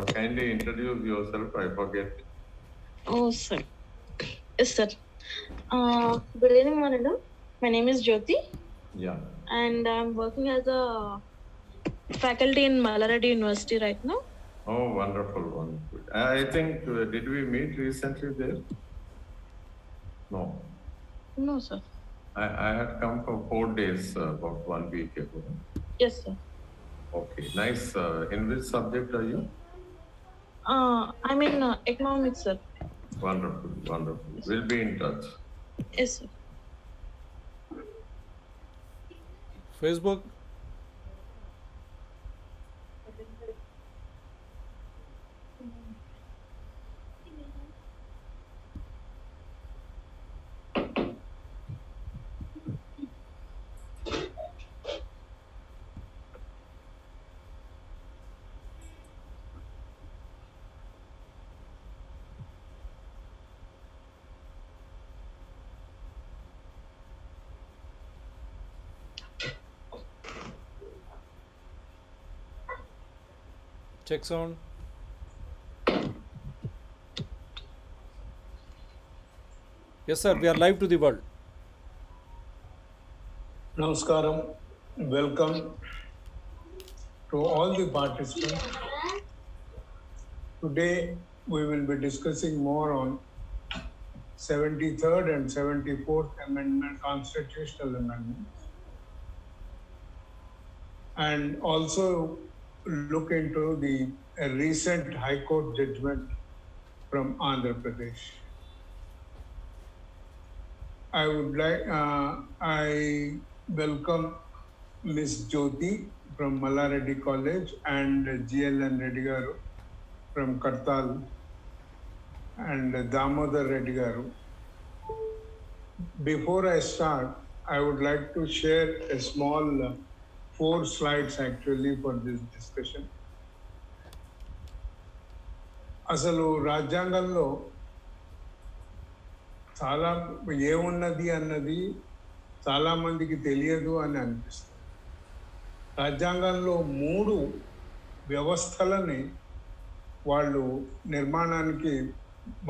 kindly introduce yourself. I forget. Oh, sir. Yes, sir. Good evening, madam. My name is Jyoti, Yeah. and I'm working as a faculty in Malareddy University right now. Oh, wonderful, wonderful. I think, did we meet recently there? No. No, sir. I had come for 4 days, about 1 week ago. Yes, sir. Okay, nice. In which subject are you? I'm in economics, sir. Wonderful, wonderful. We'll be in touch. Yes, sir. Facebook. Check sound. Yes, sir. We are live to the world. Namaskaram. Welcome to all the participants. Today we will be discussing more on 73rd and 74th Amendment, Constitutional Amendments, and also look into the recent High Court judgment from Andhra Pradesh. I welcome Ms. Jyoti from Malareddy College and GLN Reddy Garu from Kartal and Damodar Reddy Garu. Before I start, I would like to share a small 4 slides actually for this discussion. అసలు రాజ్యాంగంలో చాలా ఏమున్నది అన్నది చాలామందికి తెలియదు అని అనిపిస్తుంది. రాజ్యాంగంలో 3 వ్యవస్థలని వాళ్ళు నిర్మాణానికి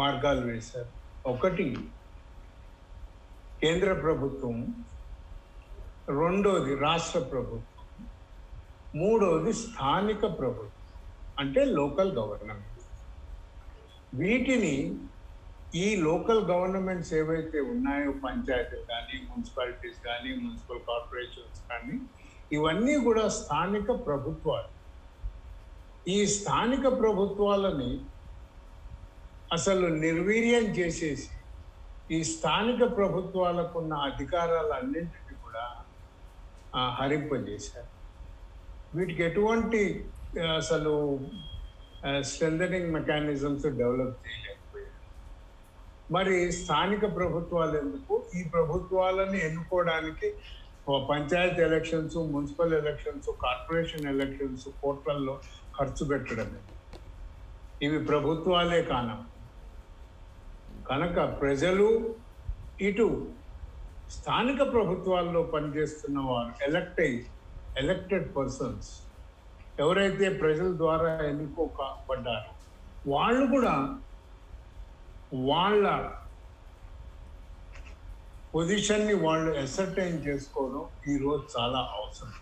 మార్గాలు వేశారు. ఒకటి కేంద్ర ప్రభుత్వం, రెండోది రాష్ట్ర ప్రభుత్వం, మూడోది స్థానిక ప్రభుత్వం అంటే లోకల్ గవర్నమెంట్. వీటిని ఈ లోకల్ గవర్నమెంట్స్ ఏవైతే ఉన్నాయో పంచాయతీలు కానీ, మున్సిపాలిటీస్ కానీ, మున్సిపల్ కార్పొరేషన్స్ కానీ, ఇవన్నీ కూడా స్థానిక ప్రభుత్వాలు. ఈ స్థానిక ప్రభుత్వాలని అసలు నిర్వీర్యం చేసేసి ఈ స్థానిక ప్రభుత్వాలకున్న అధికారాలన్నింటినీ కూడా హరింపజేశారు. వీటికి ఎటువంటి అసలు స్ట్రెంథనింగ్ మెకానిజమ్స్ డెవలప్ చేయలేకపోయారు. మరి స్థానిక ప్రభుత్వాలు ఎందుకు? ఈ ప్రభుత్వాలని ఎన్నుకోవడానికి panchayati elections, municipal elections, corporation elections కోట్లల్లో ఖర్చు పెట్టడమే. ఇవి ప్రభుత్వాలే కనుక ప్రజలు ఇటు స్థానిక ప్రభుత్వాల్లో పనిచేస్తున్న వారు ఎలక్టెడ్ పర్సన్స్ ఎవరైతే ప్రజల ద్వారా ఎన్నుకోబడ్డారో వాళ్ళు కూడా వాళ్ళ పొజిషన్ని వాళ్ళు అసర్టైన్ చేసుకోవడం ఈరోజు చాలా అవసరం.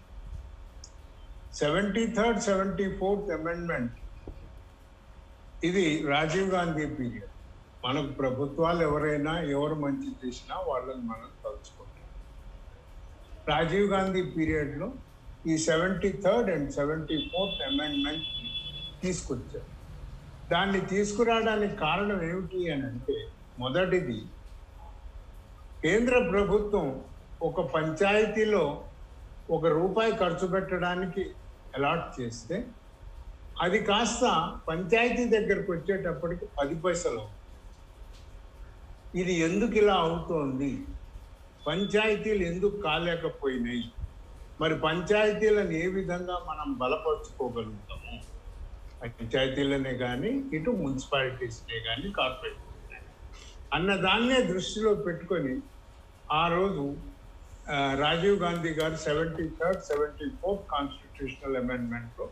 73rd, 74th అమెండ్మెంట్ ఇది రాజీవ్ గాంధీ పీరియడ్. మనకు ప్రభుత్వాలు ఎవరైనా ఎవరు మంచి చేసినా వాళ్ళని మనం తలుచుకుంటాం. రాజీవ్ గాంధీ పీరియడ్లో ఈ 73rd and 74th అమెండ్మెంట్ తీసుకొచ్చారు. దాన్ని తీసుకురావడానికి కారణం ఏమిటి అని అంటే, మొదటిది కేంద్ర ప్రభుత్వం ఒక పంచాయతీలో ₹1 ఖర్చు పెట్టడానికి అలాట్ చేస్తే అది కాస్త పంచాయతీ దగ్గరకు వచ్చేటప్పటికి 10 పైసలు. ఇది ఎందుకు ఇలా అవుతోంది? పంచాయతీలు ఎందుకు కాలేకపోయినాయి? మరి పంచాయతీలను ఏ విధంగా మనం బలపరుచుకోగలుగుతాము? పంచాయతీలనే కానీ, ఇటు మున్సిపాలిటీస్నే కానీ, కార్పొరేషన్ అన్నదాన్నే దృష్టిలో పెట్టుకొని ఆ రోజు రాజీవ్ గాంధీ గారు 73rd, 74th కాన్స్టిట్యూషనల్ అమెండ్మెంట్లో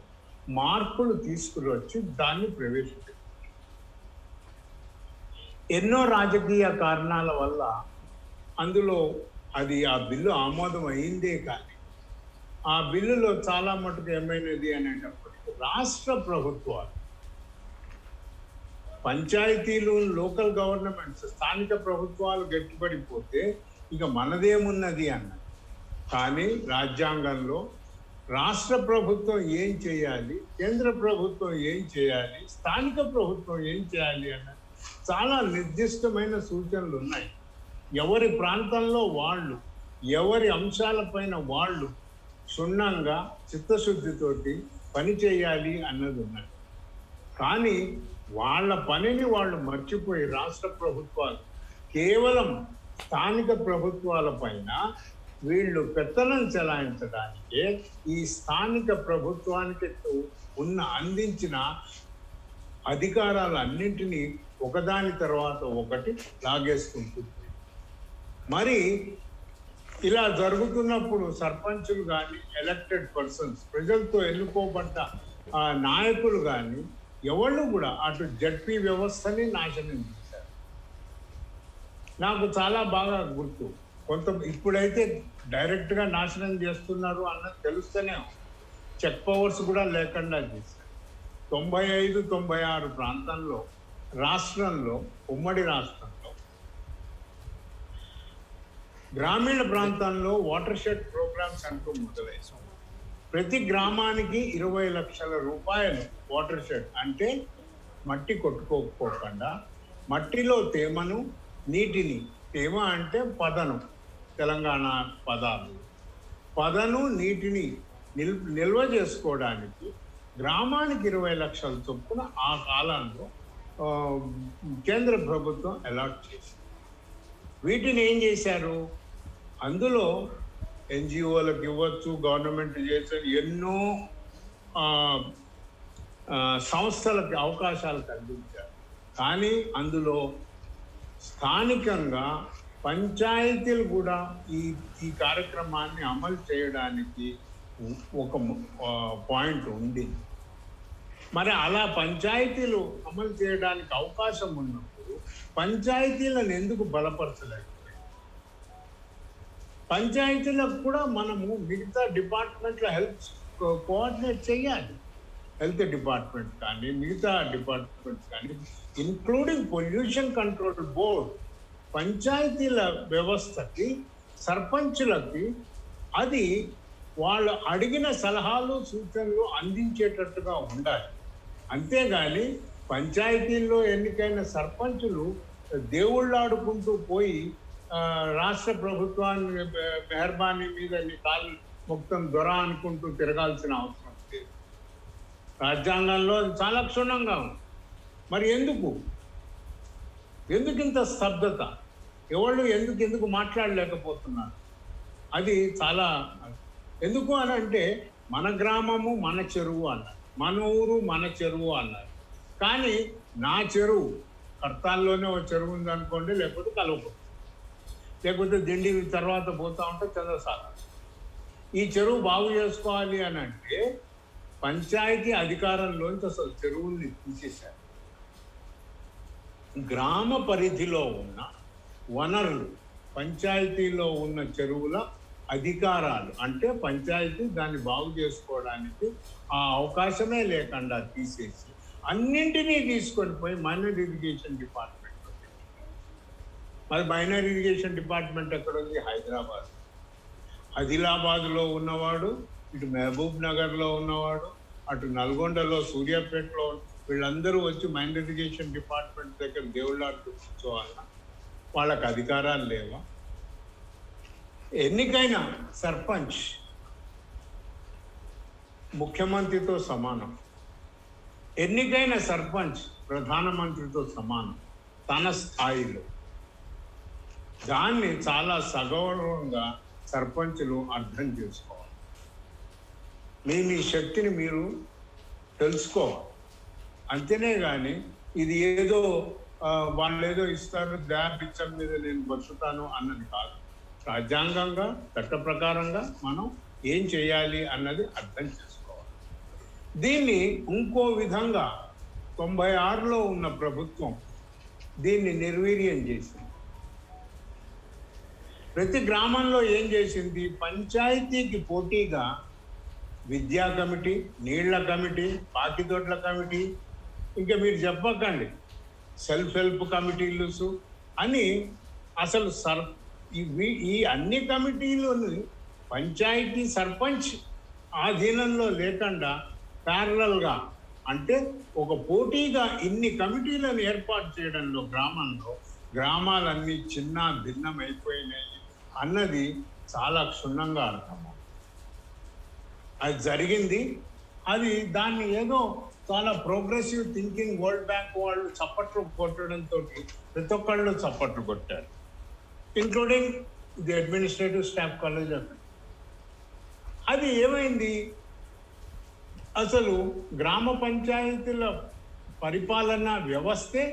మార్పులు తీసుకువచ్చి దాన్ని ప్రవేశపెట్టారు. ఎన్నో రాజకీయ కారణాల వల్ల అందులో ఆ బిల్లు ఆమోదం అయిందే కానీ ఆ బిల్లులో చాలా మటుకు ఏమైనది అనేటప్పటికీ రాష్ట్ర ప్రభుత్వాలు, పంచాయతీలు, లోకల్ గవర్నమెంట్స్, స్థానిక ప్రభుత్వాలు గట్టిపడిపోతే ఇక మనదేమున్నది అన్నది. కానీ రాజ్యాంగంలో రాష్ట్ర ప్రభుత్వం ఏం చేయాలి, కేంద్ర ప్రభుత్వం ఏం చేయాలి, స్థానిక ప్రభుత్వం ఏం చేయాలి అన్నది చాలా నిర్దిష్టమైన సూచనలు ఉన్నాయి. ఎవరి ప్రాంతంలో వాళ్ళు, ఎవరి అంశాలపైన వాళ్ళు క్షుణ్ణంగా చిత్తశుద్ధితోటి పని చేయాలి అన్నది ఉన్నది. కానీ వాళ్ళ పనిని వాళ్ళు మర్చిపోయి రాష్ట్ర ప్రభుత్వాలు కేవలం స్థానిక ప్రభుత్వాల పైన వీళ్ళు పెత్తనం చెలాయించడానికే ఈ స్థానిక ప్రభుత్వానికి అందించిన అధికారాలన్నింటినీ ఒకదాని తర్వాత ఒకటి లాగేసుకుంటుంది. మరి ఇలా జరుగుతున్నప్పుడు సర్పంచులు కానీ, ఎలక్టెడ్ పర్సన్స్, ప్రజలతో ఎన్నుకోబడ్డ నాయకులు కానీ ఎవళ్ళు కూడా అటు జడ్పీ వ్యవస్థని నాశనం చేశారు. నాకు చాలా బాగా గుర్తు. ఇప్పుడైతే డైరెక్ట్గా నాశనం చేస్తున్నారు అన్నది తెలుస్తూనే చెక్ పవర్స్ కూడా లేకుండా చేశారు. 95-96 ప్రాంతంలో రాష్ట్రంలో, ఉమ్మడి రాష్ట్రంలో గ్రామీణ ప్రాంతాల్లో వాటర్ షెడ్ ప్రోగ్రామ్స్ అంటూ మొదలయ్యాయి. ప్రతి గ్రామానికి 20 లక్షల రూపాయలు వాటర్ షెడ్, అంటే మట్టి కొట్టుకోకపోకుండా మట్టిలో తేమను, నీటిని, తేమ అంటే పదను, తెలంగాణ పదాలు, పదను నీటిని నిల్వ చేసుకోవడానికి గ్రామానికి 20 లక్షల చొప్పున ఆ కాలంలో కేంద్ర ప్రభుత్వం అలాట్ చేసింది. వీటిని ఏం చేశారు? అందులో ఎన్జిఓలకు ఇవ్వచ్చు, గవర్నమెంట్ చేసే ఎన్నో సంస్థలకు అవకాశాలు కల్పించారు. కానీ అందులో స్థానికంగా పంచాయతీలు కూడా ఈ కార్యక్రమాన్ని అమలు చేయడానికి ఒక పాయింట్ ఉంది. మరి అలా పంచాయతీలు అమలు చేయడానికి అవకాశం ఉన్నప్పుడు పంచాయతీలను ఎందుకు బలపరచలేదు? పంచాయతీలకు కూడా మనము మిగతా డిపార్ట్మెంట్ల హెల్త్ కోఆర్డినేట్ చేయాలి. హెల్త్ డిపార్ట్మెంట్ కానీ, మిగతా డిపార్ట్మెంట్స్ కానీ, ఇంక్లూడింగ్ పొల్యూషన్ కంట్రోల్ బోర్డ్, పంచాయతీల వ్యవస్థకి, సర్పంచులకి అది వాళ్ళు అడిగిన సలహాలు, సూచనలు అందించేటట్టుగా ఉండాలి. అంతేగాని పంచాయతీల్లో ఎన్నికైన సర్పంచులు దేవుళ్ళాడుకుంటూ పోయి రాష్ట్ర ప్రభుత్వాన్ని మెహర్బానీ మీద నీ కాళ్ళు మొత్తం దొర అనుకుంటూ తిరగాల్సిన అవసరం లేదు. రాజ్యాంగంలో చాలా క్షుణ్ణంగా ఉంది. మరి ఎందుకు ఇంత స్తబ్దత? ఎవళ్ళు ఎందుకు మాట్లాడలేకపోతున్నారు? అది చాలా ఎందుకు అని అంటే, మన గ్రామము మన చెరువు అన్నారు, మన ఊరు మన చెరువు అన్నారు. కానీ నా చెరువు కర్తాల్లోనే ఒక చెరువు ఉందనుకోండి, లేకపోతే కలవకూడదు, లేకపోతే దిండి తర్వాత పోతా ఉంటే చంద్రసాగర్. ఈ చెరువు బాగు చేసుకోవాలి అని అంటే పంచాయతీ అధికారంలోంచి అసలు చెరువుల్ని తీసేశారు. గ్రామ పరిధిలో ఉన్న వనరులు, పంచాయతీలో ఉన్న చెరువుల అధికారాలు, అంటే పంచాయతీ దాన్ని బాగు చేసుకోవడానికి ఆ అవకాశమే లేకుండా తీసేసి అన్నింటినీ తీసుకొని పోయి మైనర్ ఇరిగేషన్ డిపార్ట్మెంట్. మరి మైనర్ ఇరిగేషన్ డిపార్ట్మెంట్ ఎక్కడ ఉంది? హైదరాబాద్. ఆదిలాబాద్లో ఉన్నవాడు, ఇటు మహబూబ్ నగర్లో ఉన్నవాడు, అటు నల్గొండలో, సూర్యాపేటలో, వీళ్ళందరూ వచ్చి మైనర్ ఇరిగేషన్ డిపార్ట్మెంట్ దగ్గర దేవుళ్ళాడుతూ కూర్చోవాలన్నా వాళ్ళకి అధికారాలు లేవా? ఎన్నికైన సర్పంచ్ ముఖ్యమంత్రితో సమానం, ఎన్నికైన సర్పంచ్ ప్రధానమంత్రితో సమానం తన స్థాయిలో. దాన్ని చాలా సగౌరవంగా సర్పంచులు అర్థం చేసుకోవాలి. మీ శక్తిని మీరు తెలుసుకోవాలి. అంతేనే కానీ ఇది ఏదో వాళ్ళు ఏదో ఇస్తారు, బిచ్చం మీద నేను బతుకుతాను అన్నది కాదు. రాజ్యాంగంగా, చట్ట ప్రకారంగా మనం ఏం చేయాలి అన్నది అర్థం చేసుకోవాలి. దీన్ని ఇంకో విధంగా 96లో ఉన్న ప్రభుత్వం దీన్ని నిర్వీర్యం చేసింది. ప్రతి గ్రామంలో ఏం చేసింది, పంచాయతీకి పోటీగా విద్యా కమిటీ, నీళ్ల కమిటీ, పాకిదొడ్ల కమిటీ, ఇంకా మీరు చెప్పకండి సెల్ఫ్ హెల్ప్ కమిటీలు అని అసలు ఈ అన్ని కమిటీలను పంచాయతీ సర్పంచ్ ఆధీనంలో లేకుండా ప్యారలల్గా అంటే ఒక పోటీగా ఇన్ని కమిటీలను ఏర్పాటు చేయడంలో గ్రామాలన్నీ చిన్న భిన్నమైపోయినాయి అన్నది చాలా క్షుణ్ణంగా అర్థం. అది జరిగింది. అది దాన్ని ఏదో చాలా ప్రోగ్రెసివ్ థింకింగ్ వరల్డ్ బ్యాంక్ వాళ్ళు చప్పట్లు కొట్టడంతో ప్రతి ఒక్కళ్ళు చప్పట్లు కొట్టారు, including the administrative staff college of. అది ఏమైంది, అసలు గ్రామ పంచాయతీల పరిపాలనా వ్యవస్థే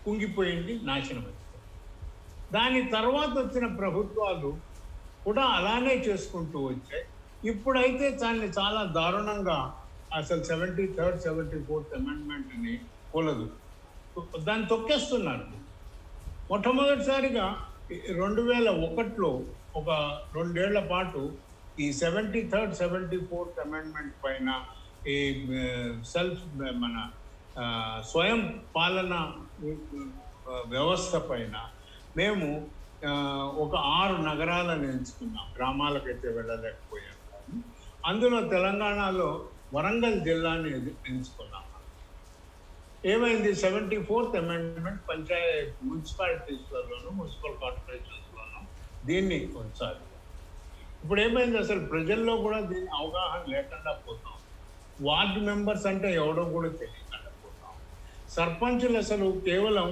కుంగిపోయింది, నాశనమైంది. దాని తర్వాత వచ్చిన ప్రభుత్వాలు కూడా అలానే చేసుకుంటూ వచ్చాయి. ఇప్పుడైతే దాన్ని చాలా దారుణంగా అసలు 73rd, 74th అమెండ్మెంట్ని కూలదు, దాన్ని తొక్కేస్తున్నారు. మొట్టమొదటిసారిగా 2001లో ఒక 2 ఏళ్ల పాటు ఈ 73rd, 74th అమెండ్మెంట్ పైన ఈ స్వయం పాలన వ్యవస్థ పైన మేము ఒక 6 నగరాలను ఎంచుకున్నాం. గ్రామాలకైతే వెళ్ళలేకపోయాం. అందులో తెలంగాణలో వరంగల్ జిల్లాని ఎంచుకున్నాం. ఏమైంది, 74th అమెండ్మెంట్ మున్సిపాలిటీస్లోను మున్సిపల్ కార్పొరేషన్స్లోను దీన్ని ఉంచాలి. ఇప్పుడు ఏమైంది, అసలు ప్రజల్లో కూడా దీని అవగాహన లేకుండా పోతాం. వార్డు మెంబర్స్ అంటే ఎవడో కూడా తెలియకుండా పోతాం. సర్పంచులు అసలు కేవలం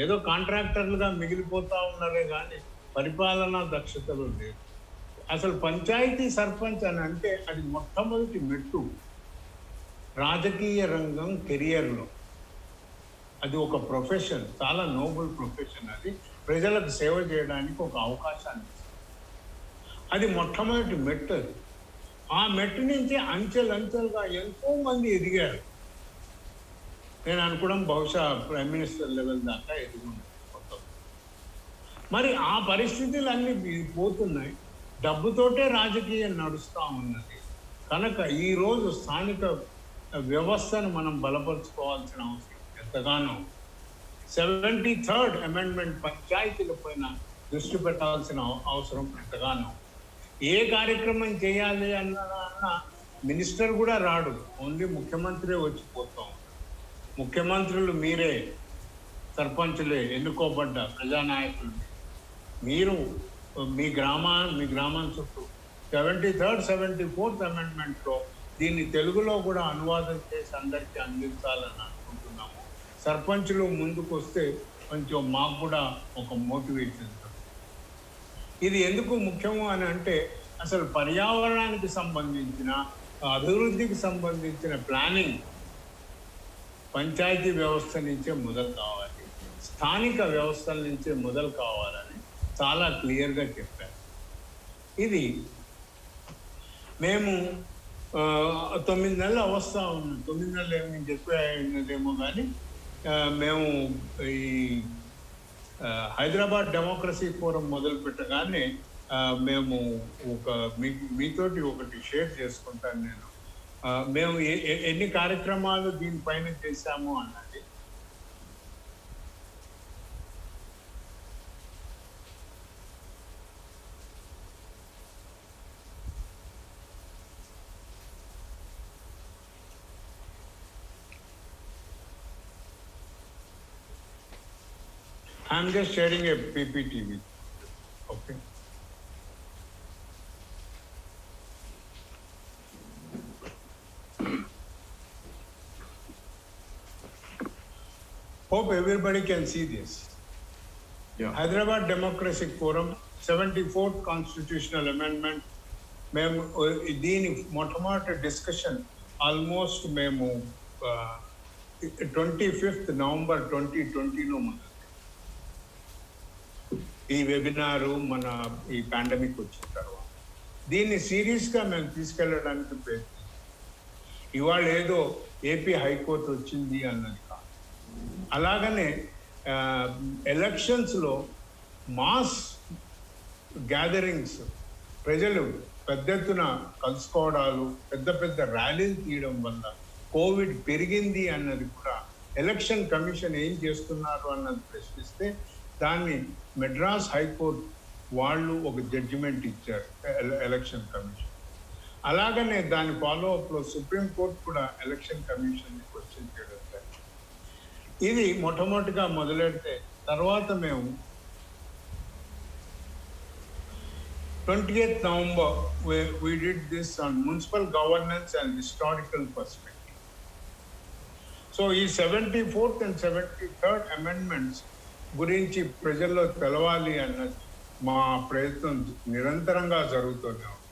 ఏదో కాంట్రాక్టర్లుగా మిగిలిపోతా ఉన్నారే కానీ పరిపాలనా దక్షతలు లేవు. అసలు పంచాయతీ సర్పంచ్ అని అంటే అది మొట్టమొదటి మెట్టు రాజకీయ రంగం కెరియర్లో. అది ఒక ప్రొఫెషన్, చాలా నోబుల్ ప్రొఫెషన్. అది ప్రజలకు సేవ చేయడానికి ఒక అవకాశాన్ని ఇస్తుంది. అది మొట్టమొదటి మెట్టు. అది ఆ మెట్టు నుంచి అంచెలంచెలుగా ఎంతో మంది ఎదిగారు. నేను అనుకోవడం బహుశా ప్రైమ్ మినిస్టర్ లెవెల్ దాకా ఎదుగుంది మొత్తం. మరి ఆ పరిస్థితులన్నీ పోతున్నాయి. డబ్బుతోటే రాజకీయం నడుస్తూ ఉన్నది కనుక ఈరోజు స్థానిక వ్యవస్థను మనం బలపరుచుకోవాల్సిన అవసరం ఎంతగానో. 73rd అమెండ్మెంట్ పంచాయతీల పైన దృష్టి పెట్టాల్సిన అవసరం ఎంతగానో. ఏ కార్యక్రమం చేయాలి అన్న మినిస్టర్ కూడా రాడు, ఓన్లీ ముఖ్యమంత్రి వచ్చిపోతాం. ముఖ్యమంత్రులు మీరే, సర్పంచులే, ఎన్నుకోబడ్డ ప్రజానాయకులు మీరు. మీ గ్రామం చుట్టూ 73rd, 74th అమెండ్మెంట్లో దీన్ని తెలుగులో కూడా అనువాదం చేసి అందరికీ అందించాలని అనుకుంటున్నాము. సర్పంచులు ముందుకు వస్తే కొంచెం మాకు కూడా ఒక మోటివేషన్. ఇది ఎందుకు ముఖ్యము అని అంటే అసలు పర్యావరణానికి సంబంధించిన అభివృద్ధికి సంబంధించిన ప్లానింగ్ పంచాయతీ వ్యవస్థ నుంచే మొదలు కావాలి, స్థానిక వ్యవస్థల నుంచే మొదలు కావాలని చాలా క్లియర్గా చెప్పారు. ఇది మేము 9 నెలలు అవస్థ ఉన్నాం. 9 నెలలు ఏమి చెప్పేదేమో కానీ మేము ఈ హైదరాబాద్ డెమోక్రసీ ఫోరం మొదలు పెట్టగానే మేము మీతోటి ఒకటి షేర్ చేసుకుంటాను నేను. మేము ఎన్ని కార్యక్రమాలు దీనిపైన చేశాము అన్నది. I'm just sharing a PPT with you. Okay. Hope everybody can see this. Yeah. Hyderabad Democracy Forum, 74th Constitutional Amendment. మేము దీని మొట్టమొదటి డిస్కషన్ ఆల్మోస్ట్ మేము 25th November 2020లో మొదలు. ఈ వెబినారు మన ఈ పాండమిక్ వచ్చిన తర్వాత దీన్ని సీరియస్గా మేము తీసుకెళ్ళడానికి ప్రయత్నిస్తాం. ఇవాళ ఏదో ఏపీ హైకోర్టు వచ్చింది అన్నది కాదు. అలాగనే ఎలక్షన్స్లో మాస్ గ్యాదరింగ్స్, ప్రజలు పెద్ద ఎత్తున కలుసుకోవడాలు, పెద్ద పెద్ద ర్యాలీలు తీయడం వల్ల కోవిడ్ పెరిగింది అన్నది కూడా ఎలక్షన్ కమిషన్ ఏం చేస్తున్నారు అన్నది ప్రశ్నిస్తే దాన్ని మెడ్రాస్ హైకోర్టు వాళ్ళు ఒక జడ్జిమెంట్ ఇచ్చారు ఎలక్షన్ కమిషన్. అలాగనే దాని ఫాలోఅప్లో సుప్రీంకోర్టు కూడా ఎలక్షన్ కమిషన్ని క్వశ్చన్ చేయడం జరిగింది. ఇది మొట్టమొదటిగా మొదలెడితే తర్వాత మేము 20th November we did this on municipal governance and historical perspective. So ఈ 74th and 73rd amendments గురించి ప్రజల్లో తెలవాలి అన్నది మా ప్రయత్నం నిరంతరంగా జరుగుతూనే ఉంది.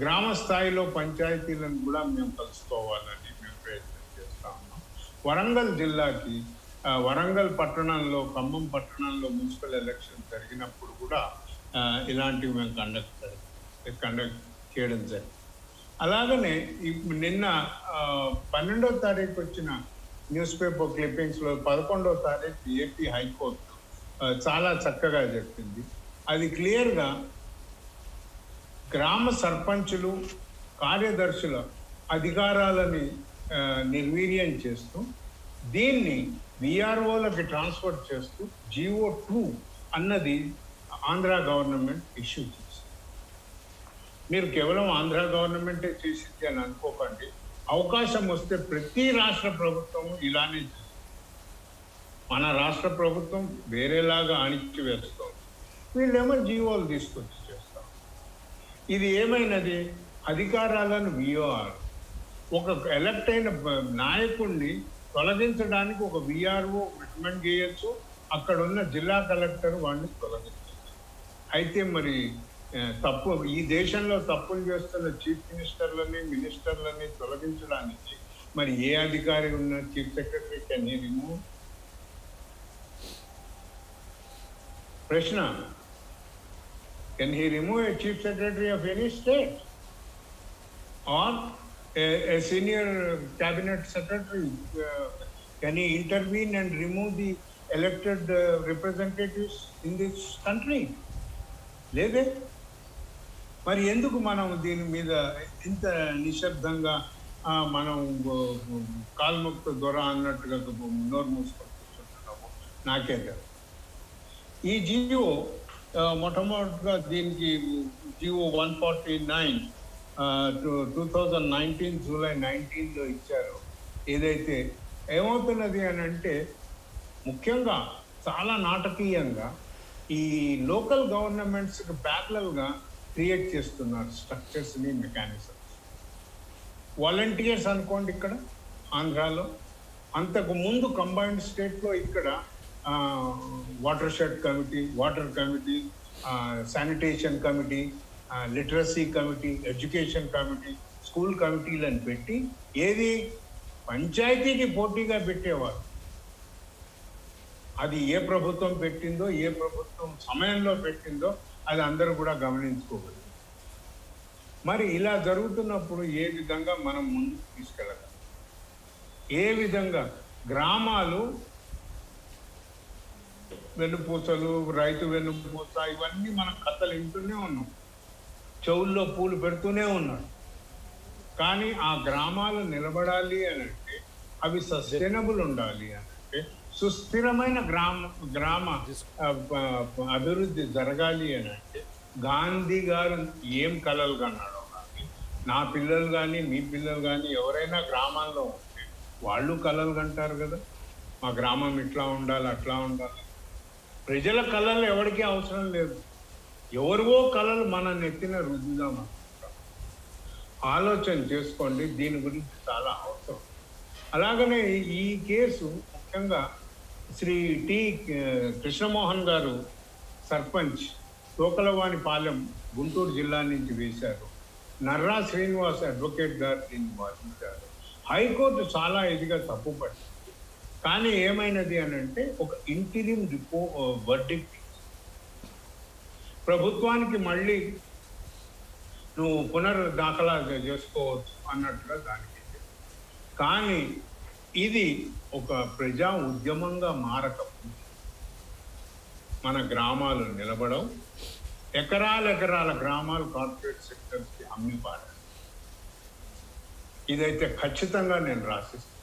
గ్రామ స్థాయిలో పంచాయతీలను కూడా మేము కలుసుకోవాలని మేము ప్రయత్నం చేస్తా ఉన్నాం. వరంగల్ జిల్లాకి వరంగల్ పట్టణంలో, ఖమ్మం పట్టణంలో మున్సిపల్ ఎలక్షన్ జరిగినప్పుడు కూడా ఇలాంటివి మేము కండక్ట్ చేయడం జరిగింది. అలాగనే నిన్న 12వ తారీఖు వచ్చిన న్యూస్ పేపర్ క్లిప్పింగ్స్లో 11వ తారీఖు ఏపీ హైకోర్టు చాలా చక్కగా చెప్పింది. అది క్లియర్గా గ్రామ సర్పంచులు, కార్యదర్శుల అధికారాలని నిర్వీర్యం చేస్తూ దీన్ని విఆర్ఓలకి ట్రాన్స్ఫర్ చేస్తూ GO2 అన్నది ఆంధ్ర గవర్నమెంట్ ఇష్యూ చేసింది. మీరు కేవలం ఆంధ్ర గవర్నమెంటే చేసింది అని అనుకోకండి. అవకాశం వస్తే ప్రతి రాష్ట్ర ప్రభుత్వం ఇలానే చేస్తుంది. మన రాష్ట్ర ప్రభుత్వం వేరేలాగా అణిచి వేస్తాం, వీళ్ళేమో జీవోలు తీసుకొచ్చి చేస్తాం. ఇది ఏమైనది? అధికారాలను విఆర్ ఒక ఎలక్ట్ అయిన నాయకుడిని తొలగించడానికి ఒక విఆర్ఓ రికమెండ్ చేయొచ్చు, అక్కడ ఉన్న జిల్లా కలెక్టర్ వాడిని తొలగించవచ్చు. అయితే మరి తప్పు ఈ దేశంలో తప్పులు చేస్తున్న చీఫ్ మినిస్టర్లని తొలగించడానికి మరి ఏ అధికారి ఉన్న chief secretary can he remove? ప్రశ్న, can he remove a chief secretary of any state or a senior cabinet secretary? Can he intervene and remove the elected representatives in this country? లేదే. మరి ఎందుకు మనం దీని మీద ఇంత నిశ్శబ్దంగా మనం కాల్ముక్త దొర అన్నట్టుగా నోరు మూసుకొని కూర్చుంటున్నాము? నాకే కదా. ఈ జియో మొట్టమొదటిగా దీనికి GO 149 2019 జూలై 19లో ఇచ్చారు. ఏదైతే ఏమవుతున్నది అని అంటే ముఖ్యంగా చాలా నాటకీయంగా ఈ లోకల్ గవర్నమెంట్స్కి ప్యారలల్గా క్రియేట్ చేస్తున్నారు స్ట్రక్చర్స్ని, మెకానిజమ్స్. వాలంటీర్స్ అనుకోండి ఇక్కడ ఆంధ్రాలో, అంతకు ముందు కంబైన్డ్ స్టేట్లో ఇక్కడ water shed committee, water committee, sanitation committee, literacy committee, education committee, school కమిటీలను పెట్టి ఏది పంచాయతీకి పోటీగా పెట్టేవారు. అది ఏ ప్రభుత్వం పెట్టిందో, ఏ ప్రభుత్వం సమయంలో పెట్టిందో అది అందరూ కూడా గమనించుకోగలరు. మరి ఇలా జరుగుతున్నప్పుడు ఏ విధంగా మనం ముందుకు తీసుకెళ్ళగలం? ఏ విధంగా గ్రామాలు వెన్నుపూసలు, రైతు వెన్నుపూస, ఇవన్నీ మనం కథలు వింటూనే ఉన్నాం, చెవుల్లో పూలు పెడుతూనే ఉన్నాడు. కానీ ఆ గ్రామాలు నిలబడాలి అని అంటే అవి సస్టైనబుల్ ఉండాలి అని అంటే సుస్థిరమైన గ్రామ అభివృద్ధి జరగాలి అని అంటే గాంధీ గారు ఏం కలలు కన్నాడో కానీ నా పిల్లలు కానీ మీ పిల్లలు కానీ ఎవరైనా గ్రామాల్లో ఉంటే వాళ్ళు కలలు కంటారు కదా, మా గ్రామం ఇట్లా ఉండాలి, అట్లా ఉండాలి. ప్రజల కళలు ఎవరికీ అవసరం లేదు, ఎవరివో కళలు మన నెత్తిన రుద్దుదాం అనుకుంటాం. ఆలోచన చేసుకోండి, దీని గురించి చాలా అవసరం. అలాగనే ఈ కేసు ముఖ్యంగా శ్రీ టి కృష్ణమోహన్ గారు సర్పంచ్ తోకలవానిపాలెం గుంటూరు జిల్లా నుంచి వేశారు. నర్రా శ్రీనివాస్ అడ్వకేట్ గారు దీన్ని వాదించారు. హైకోర్టు చాలా ఇదిగా తప్పుపట్టింది. కానీ ఏమైనది అని అంటే ఒక ఇంటీరియం వర్డిక్ట్ ప్రభుత్వానికి మళ్ళీ నువ్వు దాఖలా చేసుకోవచ్చు అన్నట్టుగా దానికి కానీ ఇది ఒక ప్రజా ఉద్యమంగా మారకపోతే మన గ్రామాలు నిలబడవు. ఎకరాల గ్రామాలు కార్పొరేట్ సెక్టర్స్కి అమ్మిపారు. ఇదైతే ఖచ్చితంగా నేను రాసిస్తాను.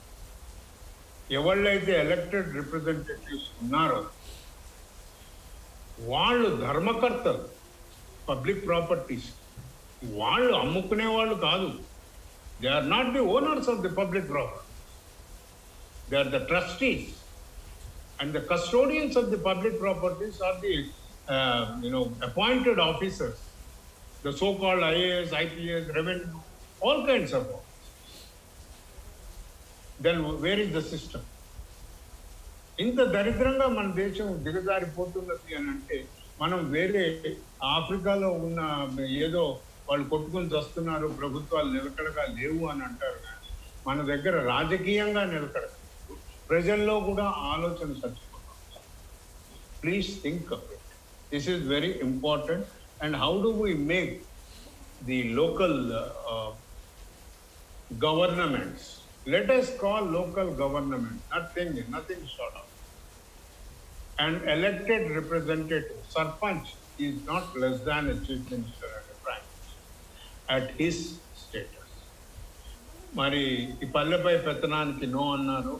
ఎవళ్ళైతే ఎలక్టెడ్ రిప్రజెంటేటివ్స్ ఉన్నారో వాళ్ళు ధర్మకర్తలు. పబ్లిక్ ప్రాపర్టీస్ వాళ్ళు అమ్ముకునే వాళ్ళు కాదు. They are not the owners of the public property. They are the trustees and the custodians of the public properties are the appointed officers, the so-called IAS, IPS, revenue, all kinds of officers. Then where is the system? ఇంత దరిద్రంగా మన దేశం దిగజారిపోతున్నది అని అంటే మనం వేరే ఆఫ్రికాలో ఉన్న ఏదో వాళ్ళు కొట్టుకుని వస్తున్నారు, ప్రభుత్వాలు నిలకడగా లేవు అని అంటారు. కానీ మన దగ్గర రాజకీయంగా నిలకడగా ప్రజల్లో కూడా ఆలోచన చచ్చిపోతాం. Please think of it. This is very important. And how do we make the local governments? Let us call local government, nothing short of. An elected representative, Sarpanch, is not less than a chief minister and a prime minister at his status. Mari ee pallepai pettananiki no annaru.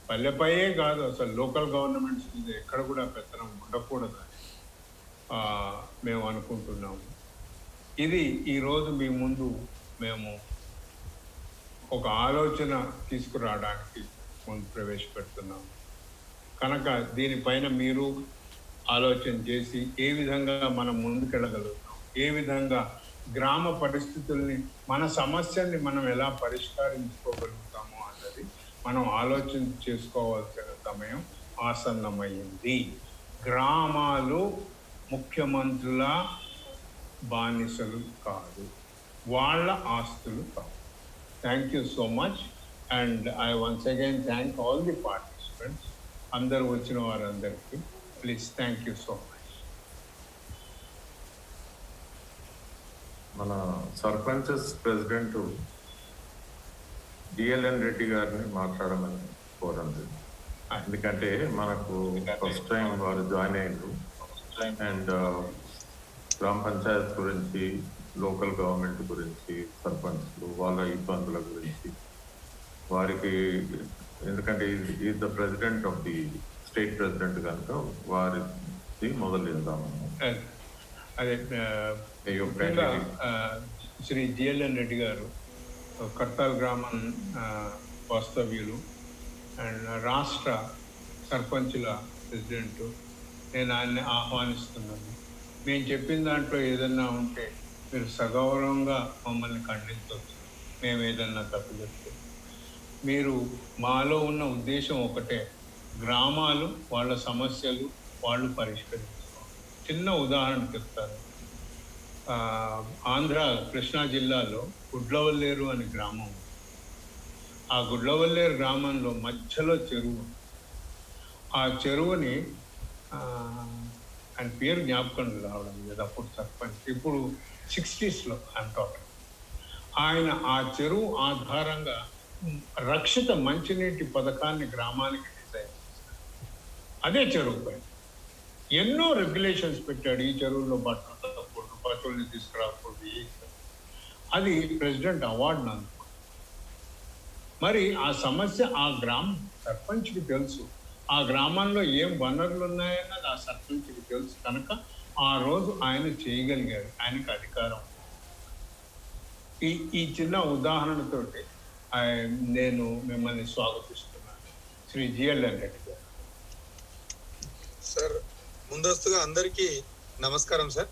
పల్లెపైయే కాదు, అసలు local governments మీద ఎక్కడ కూడా పెత్తనం ఉండకూడదని మేము అనుకుంటున్నాము. ఇది ఈరోజు మీ ముందు మేము ఒక ఆలోచన తీసుకురావడానికి ముందు ప్రవేశపెడుతున్నాము. కనుక దీనిపైన మీరు ఆలోచన చేసి ఏ విధంగా మనం ముందుకెళ్ళగలుగుతాం, ఏ విధంగా గ్రామ పరిస్థితుల్ని, మన సమస్యల్ని మనం ఎలా పరిష్కరించుకోగలుగుతామో అన్నది మనం ఆలోచన చేసుకోవాల్సిన సమయం ఆసన్నమైంది. గ్రామాలు ముఖ్యమంత్రుల బానిసలు కాదు, వాళ్ళ ఆస్తులు కాదు. Thank you so much. And I once again thank all the participants, అందరూ వచ్చిన వారందరికీ. Please thank you so much. మన సర్పంచెస్ ప్రెసిడెంట్ డిఎల్ఎన్ రెడ్డి గారిని మాట్లాడమని కోరండి. ఎందుకంటే మనకు ఫస్ట్ టైం వారు జాయిన్ అయ్యారు. అండ్ గ్రామ పంచాయత్ గురించి, లోకల్ గవర్నమెంట్ గురించి, సర్పంచ్లు వాళ్ళ ఇబ్బందుల గురించి వారికి, ఎందుకంటే is the president of the state president కనుక వారిది మొదలెడదాము. అదే శ్రీ జిఎల్ఎన్ రెడ్డి గారు కర్తాల్ గ్రామం వాస్తవ్యులు అండ్ రాష్ట్ర సర్పంచుల ప్రెసిడెంటు. నేను ఆయన్ని ఆహ్వానిస్తున్నాను. మేము చెప్పిన దాంట్లో ఏదన్నా ఉంటే మీరు సగౌరవంగా మమ్మల్ని ఖండించవచ్చు. మేము ఏదన్నా తప్పు చెప్తే మీరు, మాలో ఉన్న ఉద్దేశం ఒకటే, గ్రామాలు వాళ్ళ సమస్యలు వాళ్ళు పరిష్కరించుకోవాలి. చిన్న ఉదాహరణ చెప్తాను. ఆంధ్ర కృష్ణా జిల్లాలో గుడ్లవల్లేరు అనే గ్రామం. ఆ గుడ్లవల్లేరు గ్రామంలో మధ్యలో చెరువు. ఆ చెరువుని ఆయన పేరు జ్ఞాపకం రావడం లేదు, అప్పుడు సర్పంచ్, ఇప్పుడు 60s అంటారు. ఆయన ఆ చెరువు ఆధారంగా రక్షిత మంచినీటి పథకాన్ని గ్రామానికి డిజైన్ చేశారు. అదే చెరువు పైన ఎన్నో రెగ్యులేషన్స్ పెట్టాడు. ఈ చెరువులో బట్టలు తప్పకూడదు, పశువుల్ని తీసుకురాకూడదు. అది ప్రెసిడెంట్ అవార్డును అందుకుంది. మరి ఆ సమస్య ఆ గ్రామ సర్పంచ్కి తెలుసు. ఆ గ్రామంలో ఏం వనరులు ఉన్నాయన్నది ఆ సర్పంచ్కి తెలుసు. కనుక ఆ రోజు ఆయన చేయగలిగాడు, ఆయనకు అధికారం. ఈ చిన్న ఉదాహరణతోటి నేను మిమ్మల్ని స్వాగతిస్తున్నాను. శ్రీ జిఎల్ఎన్ రెడ్డి గారు. సార్, ముందస్తుగా అందరికీ నమస్కారం సార్.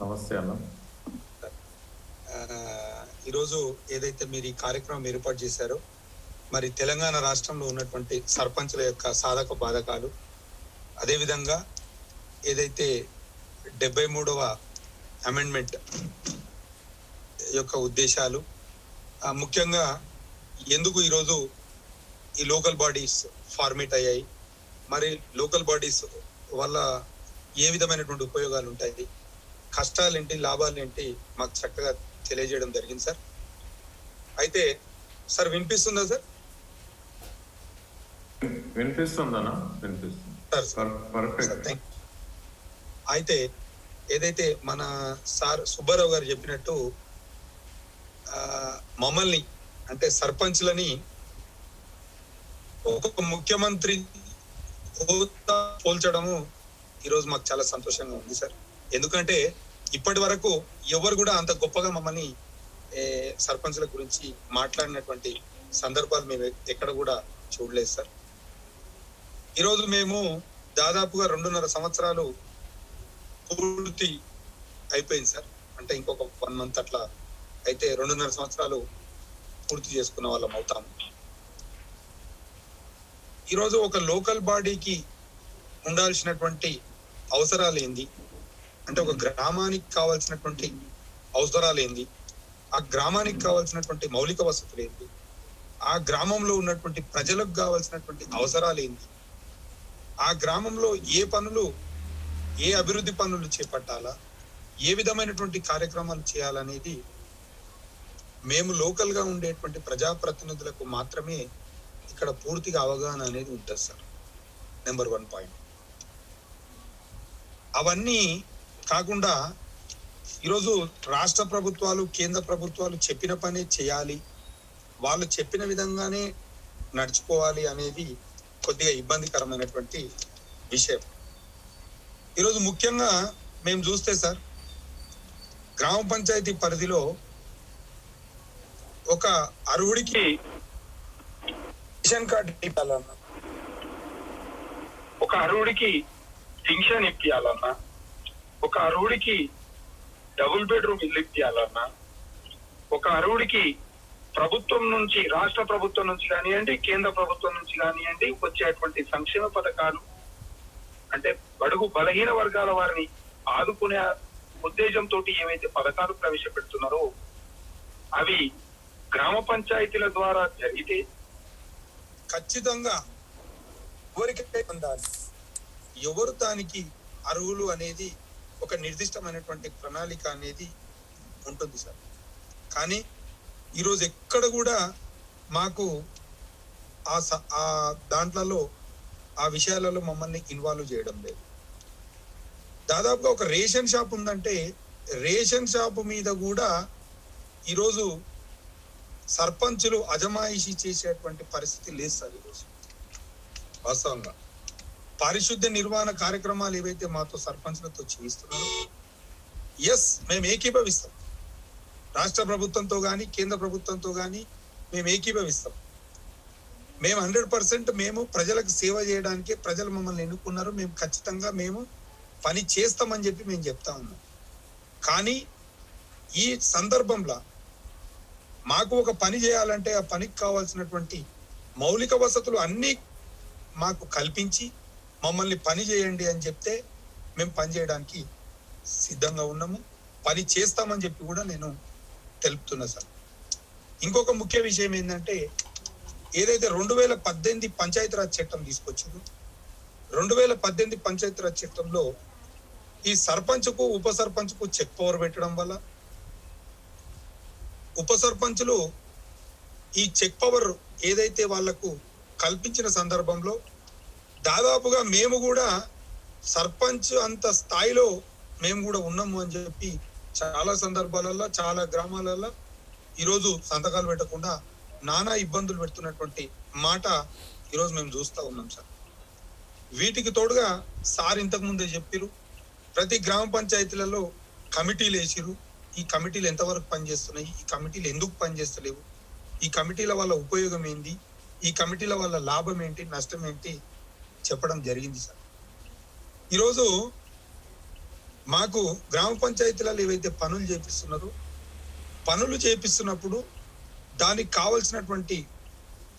నమస్తే అన్న. ఈరోజు ఏదైతే మీరు ఈ కార్యక్రమం ఏర్పాటు చేశారో, మరి తెలంగాణ రాష్ట్రంలో ఉన్నటువంటి సర్పంచుల యొక్క సాధక బాధకాలు, అదేవిధంగా ఏదైతే 73వ అమెండ్మెంట్ యొక్క ఉద్దేశాలు, ముఖ్యంగా ఎందుకు ఈరోజు ఈ లోకల్ బాడీస్ ఫార్మేట్ అయ్యాయి, మరి లోకల్ బాడీస్ వల్ల ఏ విధమైనటువంటి ఉపయోగాలు ఉంటాయి, కష్టాలేంటి, లాభాలు ఏంటి, మాకు చక్కగా తెలియజేయడం జరిగింది సార్. అయితే సార్ వినిపిస్తుందా సార్? వినిపిస్తుందనా? వినిపిస్తుంది. Sir perfect. అయితే ఏదైతే మన సార్ సుబ్బారావు గారు చెప్పినట్టు మమ్మల్ని అంటే సర్పంచ్లని ఒక ముఖ్యమంత్రి పోల్చడము ఈరోజు మాకు చాలా సంతోషంగా ఉంది సార్. ఎందుకంటే ఇప్పటి వరకు ఎవరు కూడా అంత గొప్పగా మమ్మల్ని సర్పంచ్ల గురించి మాట్లాడినటువంటి సందర్భాలు మేము ఎక్కడ కూడా చూడలేదు సార్. ఈరోజు మేము దాదాపుగా 2.5 సంవత్సరాలు పూర్తి అయిపోయింది సార్. అంటే ఇంకొక 1 మంత్ అట్లా అయితే 2.5 సంవత్సరాలు పూర్తి చేసుకున్న వాళ్ళం అవుతాము. ఈరోజు ఒక లోకల్ బాడీకి ఉండాల్సినటువంటి అవసరాలు ఏంది, అంటే ఒక గ్రామానికి కావాల్సినటువంటి అవసరాలు ఏంది, ఆ గ్రామానికి కావాల్సినటువంటి మౌలిక వసతులు ఏంటి, ఆ గ్రామంలో ఉన్నటువంటి ప్రజలకు కావాల్సినటువంటి అవసరాలు ఏంటి, ఆ గ్రామంలో ఏ అభివృద్ధి పనులు చేపట్టాలా, ఏ విధమైనటువంటి కార్యక్రమాలు చేయాలనేది మేము లోకల్ గా ఉండేటువంటి ప్రజాప్రతినిధులకు మాత్రమే ఇక్కడ పూర్తిగా అవగాహన అనేది ఉంటుంది సార్. Number 1 point. అవన్నీ కాకుండా ఈరోజు రాష్ట్ర ప్రభుత్వాలు, కేంద్ర ప్రభుత్వాలు చెప్పిన పనే చేయాలి, వాళ్ళు చెప్పిన విధంగానే నడుచుకోవాలి అనేది కొద్దిగా ఇబ్బందికరమైనటువంటి విషయం. ఈరోజు ముఖ్యంగా మేము చూస్తే సార్, గ్రామ పంచాయతీ పరిధిలో ఒక అర్హుడికి రేషన్ కార్డు ఇప్పించాలన్నా, ఒక అర్హుడికి పింఛన్ ఇప్పించాలన్నా, ఒక అర్హుడికి డబుల్ బెడ్రూమ్ ఇల్లు ఇప్పించాలన్నా, ఒక అర్హుడికి ప్రభుత్వం నుంచి, రాష్ట్ర ప్రభుత్వం నుంచి కానివ్వండి, కేంద్ర ప్రభుత్వం నుంచి కానివ్వండి వచ్చేటువంటి సంక్షేమ పథకాలు, అంటే బడుగు బలహీన వర్గాల వారిని ఆదుకునే ఉద్దేశంతో ఏవైతే పథకాలు ప్రవేశపెడుతున్నారో అవి గ్రామ పంచాయతీల ద్వారా జరిగితే ఖచ్చితంగా ఎవరికైతే పొందాలి, ఎవరు దానికి అర్హులు అనేది ఒక నిర్దిష్టమైనటువంటి ప్రణాళిక అనేది ఉంటుంది సార్. కానీ ఈరోజు ఎక్కడ కూడా మాకు ఆ దాంట్లలో, ఆ విషయాలలో మమ్మల్ని ఇన్వాల్వ్ చేయడం లేదు. దాదాపుగా ఒక రేషన్ షాప్ ఉందంటే రేషన్ షాప్ మీద కూడా ఈరోజు సర్పంచులు అజమాయిషీ చేసేటువంటి పరిస్థితి లేదు సార్. ఈరోజు వాస్తవంగా పారిశుద్ధ్య నిర్వహణ కార్యక్రమాలు ఏవైతే మాతో సర్పంచ్లతో చేయిస్తున్నారో, ఎస్ మేము ఏకీభవిస్తాం. రాష్ట్ర ప్రభుత్వంతో కానీ కేంద్ర ప్రభుత్వంతో కానీ మేము ఏకీభవిస్తాం. మేము 100% మేము ప్రజలకు సేవ చేయడానికి ప్రజలు మమ్మల్ని ఎన్నుకున్నారు, మేము ఖచ్చితంగా మేము పని చేస్తామని చెప్పి మేము చెప్తా ఉన్నాం. కానీ ఈ సందర్భంలో మాకు ఒక పని చేయాలంటే ఆ పనికి కావాల్సినటువంటి మౌలిక వసతులు అన్నీ మాకు కల్పించి మమ్మల్ని పని చేయండి అని చెప్తే మేము పని చేయడానికి సిద్ధంగా ఉన్నాము, పని చేస్తామని చెప్పి కూడా నేను తెలుపుతున్నా సార్. ఇంకొక ముఖ్య విషయం ఏంటంటే, ఏదైతే 2018 పంచాయతీరాజ్ చట్టం తీసుకొచ్చిందో, 2018 పంచాయతీరాజ్ చట్టంలో ఈ సర్పంచ్కు ఉప సర్పంచ్కు చెక్ పవర్ పెట్టడం వల్ల ఉప సర్పంచులు ఈ చెక్ పవర్ ఏదైతే వాళ్లకు కల్పించిన సందర్భంలో దాదాపుగా మేము కూడా సర్పంచ్ అంత స్థాయిలో మేము కూడా ఉన్నాము అని చెప్పి చాలా సందర్భాలలో, చాలా గ్రామాలలో ఈరోజు సంతకాలు పెట్టకుండా నానా ఇబ్బందులు పెడుతున్నటువంటి మాట ఈరోజు మేము చూస్తూ ఉన్నాం సార్. వీటికి తోడుగా సార్ ఇంతకు ముందే చెప్పారు, ప్రతి గ్రామ పంచాయతీలలో కమిటీలు వేసిరు. ఈ కమిటీలు ఎంతవరకు పనిచేస్తున్నాయి, ఈ కమిటీలు ఎందుకు పనిచేస్తలేవు, ఈ కమిటీల వల్ల ఉపయోగం ఏంటి, ఈ కమిటీల వల్ల లాభం ఏంటి, నష్టం ఏంటి చెప్పడం జరిగింది సార్. ఈరోజు మాకు గ్రామ పంచాయతీలలో ఏవైతే పనులు చేపిస్తున్నారో, పనులు చేపిస్తున్నప్పుడు దానికి కావాల్సినటువంటి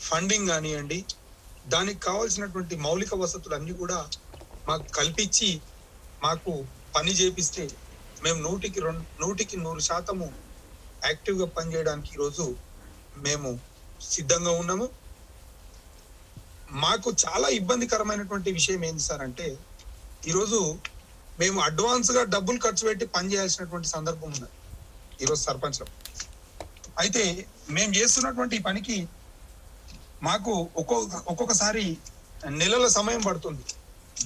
ఫండింగ్ కానివ్వండి, దానికి కావాల్సినటువంటి మౌలిక వసతులు అన్ని కూడా మాకు కల్పించి మాకు పని చేపిస్తే మేము 100% యాక్టివ్గా పనిచేయడానికి ఈరోజు మేము సిద్ధంగా ఉన్నాము. మాకు చాలా ఇబ్బందికరమైనటువంటి విషయం ఏంటి సార్ అంటే, ఈరోజు మేము అడ్వాన్స్గా డబ్బులు ఖర్చు పెట్టి పని చేయాల్సినటువంటి సందర్భం ఉన్నది ఈరోజు సర్పంచ్లో. అయితే మేము చేస్తున్నటువంటి ఈ పనికి మాకు ఒక్కొక్కసారి నెలల సమయం పడుతుంది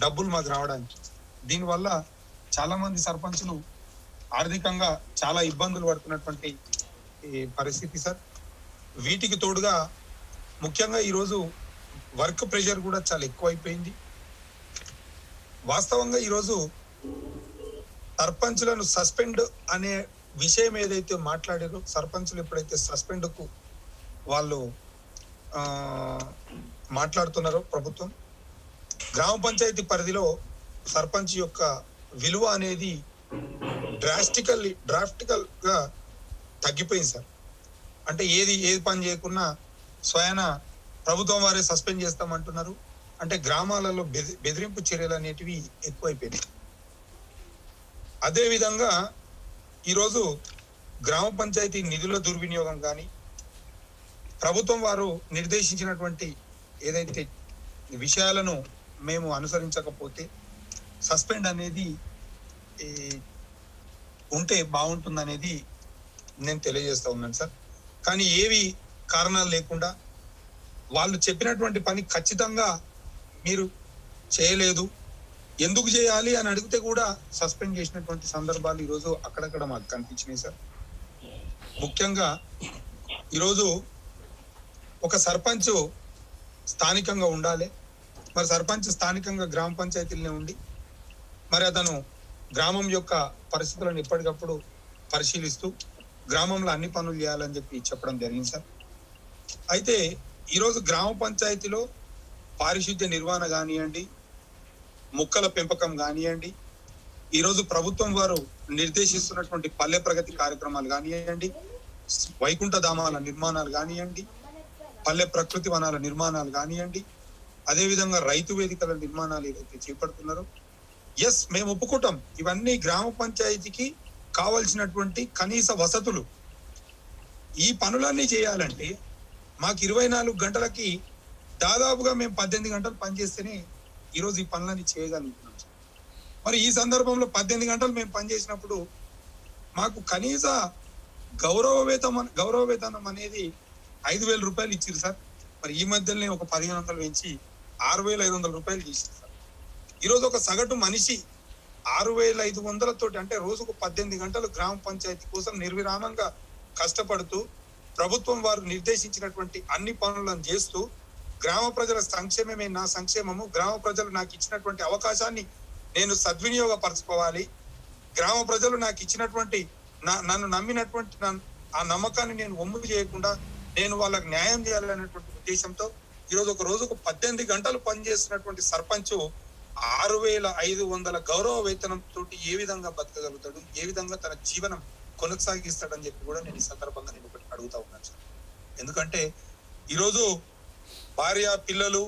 డబ్బులు మాకు రావడానికి. దీనివల్ల చాలా మంది సర్పంచులు ఆర్థికంగా చాలా ఇబ్బందులు పడుతున్నటువంటి ఈ పరిస్థితి సార్. వీటికి తోడుగా ముఖ్యంగా ఈరోజు వర్క్ ప్రెషర్ కూడా చాలా ఎక్కువైపోయింది. వాస్తవంగా ఈరోజు సర్పంచులను సస్పెండ్ అనే విషయం ఏదైతే మాట్లాడారో, సర్పంచులు ఎప్పుడైతే సస్పెండ్కు వాళ్ళు మాట్లాడుతున్నారో ప్రభుత్వం, గ్రామ పంచాయతీ పరిధిలో సర్పంచ్ యొక్క విలువ అనేది డ్రాఫ్టికల్ గా తగ్గిపోయింది సార్. అంటే ఏది పని చేయకున్నా స్వయాన ప్రభుత్వం వారే సస్పెండ్ చేస్తామంటున్నారు. అంటే గ్రామాలలో బెదిరింపు చర్యలు అనేటివి ఎక్కువైపోయినాయి. అదే విధంగా ఈరోజు గ్రామ పంచాయతీ నిధుల దుర్వినియోగం కానీ, ప్రభుత్వం వారు నిర్దేశించినటువంటి ఏదైతే విషయాలను మేము అనుసరించకపోతే సస్పెండ్ అనేది ఉంటే బాగుంటుందనేది నేను తెలియజేస్తా ఉన్నాను సార్. కానీ ఏవి కారణాలు లేకుండా వాళ్ళు చెప్పినటువంటి పని ఖచ్చితంగా మీరు చేయలేదు, ఎందుకు చేయాలి అని అడిగితే కూడా సస్పెండ్ చేసినటువంటి సందర్భాలు ఈరోజు అక్కడక్కడ మాకు కనిపించినాయి సార్. ముఖ్యంగా ఈరోజు ఒక సర్పంచ్ స్థానికంగా ఉండాలి. మరి సర్పంచ్ స్థానికంగా గ్రామ పంచాయతీలనే ఉండి మరి అతను గ్రామం యొక్క పరిస్థితులను ఎప్పటికప్పుడు పరిశీలిస్తూ గ్రామంలో అన్ని పనులు చేయాలని చెప్పడం జరిగింది సార్. అయితే ఈరోజు గ్రామ పంచాయతీలో పారిశుద్ధ్య నిర్వహణ కానివ్వండి, మొక్కల పెంపకం కానివ్వండి, ఈరోజు ప్రభుత్వం వారు నిర్దేశిస్తున్నటువంటి పల్లె ప్రగతి కార్యక్రమాలు కానివ్వండి, వైకుంఠ ధామాల నిర్మాణాలు కానివ్వండి, పల్లె ప్రకృతి వనాల నిర్మాణాలు కానివ్వండి, అదేవిధంగా రైతు వేదికల నిర్మాణాలు ఏదైతే చేపడుతున్నారో, ఎస్ మేము ఒప్పుకుంటాం, ఇవన్నీ గ్రామ పంచాయతీకి కావలసినటువంటి కనీస వసతులు. ఈ పనులన్నీ చేయాలంటే మాకు 24 గంటలకి దాదాపుగా మేము 18 గంటలు పనిచేస్తేనే ఈరోజు ఈ పనులన్నీ చేయగలుగుతున్నాం. మరి ఈ సందర్భంలో 18 గంటలు మేము పనిచేసినప్పుడు మాకు కనీస గౌరవ వేతనం అనేది 5,000 రూపాయలు ఇచ్చారు సార్. మరి ఈ మధ్యలోనే ఒక 1,500 పెంచి 6,500 రూపాయలు చేశారు సార్. ఈరోజు ఒక సగటు మనిషి 6,500 తోటి, అంటే రోజుకు 18 గంటలు గ్రామ పంచాయతీ కోసం నిర్విరామంగా కష్టపడుతూ ప్రభుత్వం వారు నిర్దేశించినటువంటి అన్ని పనులను చేస్తూ గ్రామ ప్రజల సంక్షేమమే నా సంక్షేమము, గ్రామ ప్రజలు నాకు ఇచ్చినటువంటి అవకాశాన్ని నేను సద్వినియోగపరచుకోవాలి, గ్రామ ప్రజలు నాకు ఇచ్చినటువంటి నన్ను నమ్మినటువంటి ఆ నమ్మకాన్ని నేను ఒమ్ము చేయకుండా నేను వాళ్ళకి న్యాయం చేయాలనేటువంటి ఉద్దేశంతో ఈరోజు ఒక రోజుకు 18 గంటలు పనిచేస్తున్నటువంటి సర్పంచ్ 6,500 గౌరవ వేతనం తోటి ఏ విధంగా బతకగలుగుతాడు, ఏ విధంగా తన జీవనం కొనసాగిస్తాడని చెప్పి కూడా నేను ఈ సందర్భంగా నేను ఒకటి అడుగుతా ఉన్నాను సార్. ఎందుకంటే ఈరోజు భార్య పిల్లలు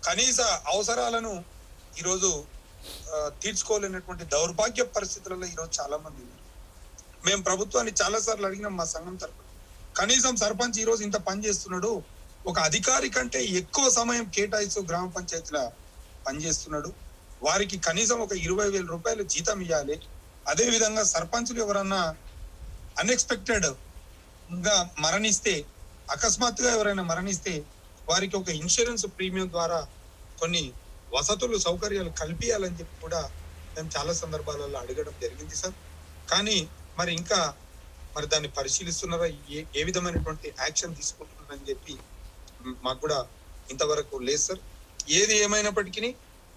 కనీస అవసరాలను ఈరోజు తీర్చుకోలేనటువంటి దౌర్భాగ్య పరిస్థితులలో ఈరోజు చాలా మంది ఉన్నారు. మేము ప్రభుత్వాన్ని చాలా సార్లు అడిగినాం మా సంఘం తరఫున, కనీసం సర్పంచ్ ఈరోజు ఇంత పని చేస్తున్నాడు, ఒక అధికారి కంటే ఎక్కువ సమయం కేటాయిస్తూ గ్రామ పంచాయతీల పనిచేస్తున్నాడు, వారికి కనీసం ఒక 20,000 రూపాయలు జీతం ఇవ్వాలి. అదే విధంగా సర్పంచులు ఎవరన్నా అన్ఎక్స్పెక్టెడ్ గా మరణిస్తే, అకస్మాత్తుగా ఎవరైనా మరణిస్తే వారికి ఒక ఇన్సూరెన్స్ ప్రీమియం ద్వారా కొన్ని వసతులు సౌకర్యాలు కల్పించాలని చెప్పి కూడా మేము చాలా సందర్భాలలో అడగడం జరిగింది సార్. కానీ మరి ఇంకా మరి దాన్ని పరిశీలిస్తున్నారా, ఏ విధమైనటువంటి యాక్షన్ తీసుకుంటున్నారని చెప్పి మాకు కూడా ఇంతవరకు లేదు సార్. ఏది ఏమైనప్పటికీ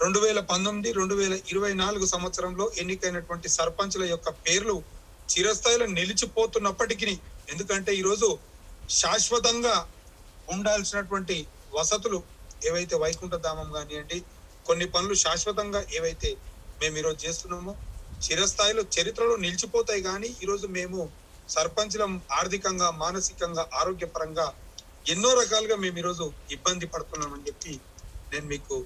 2019, 2024 సంవత్సరంలో ఎన్నికైనటువంటి సర్పంచుల యొక్క పేర్లు చిరస్థాయిలో నిలిచిపోతున్నప్పటికీ, ఎందుకంటే ఈరోజు శాశ్వతంగా ఉండాల్సినటువంటి వసతులు ఏవైతే వైకుంఠ ధామం కానివ్వండి, కొన్ని పనులు శాశ్వతంగా ఏవైతే మేము ఈరోజు చేస్తున్నామో చిరస్థాయిలో చరిత్రలో నిలిచిపోతాయి. కానీ ఈరోజు మేము సర్పంచులం ఆర్థికంగా, మానసికంగా, ఆరోగ్యపరంగా ఎన్నో రకాలుగా మేము ఈరోజు ఇబ్బంది పడుతున్నామని చెప్పి నేను మీకు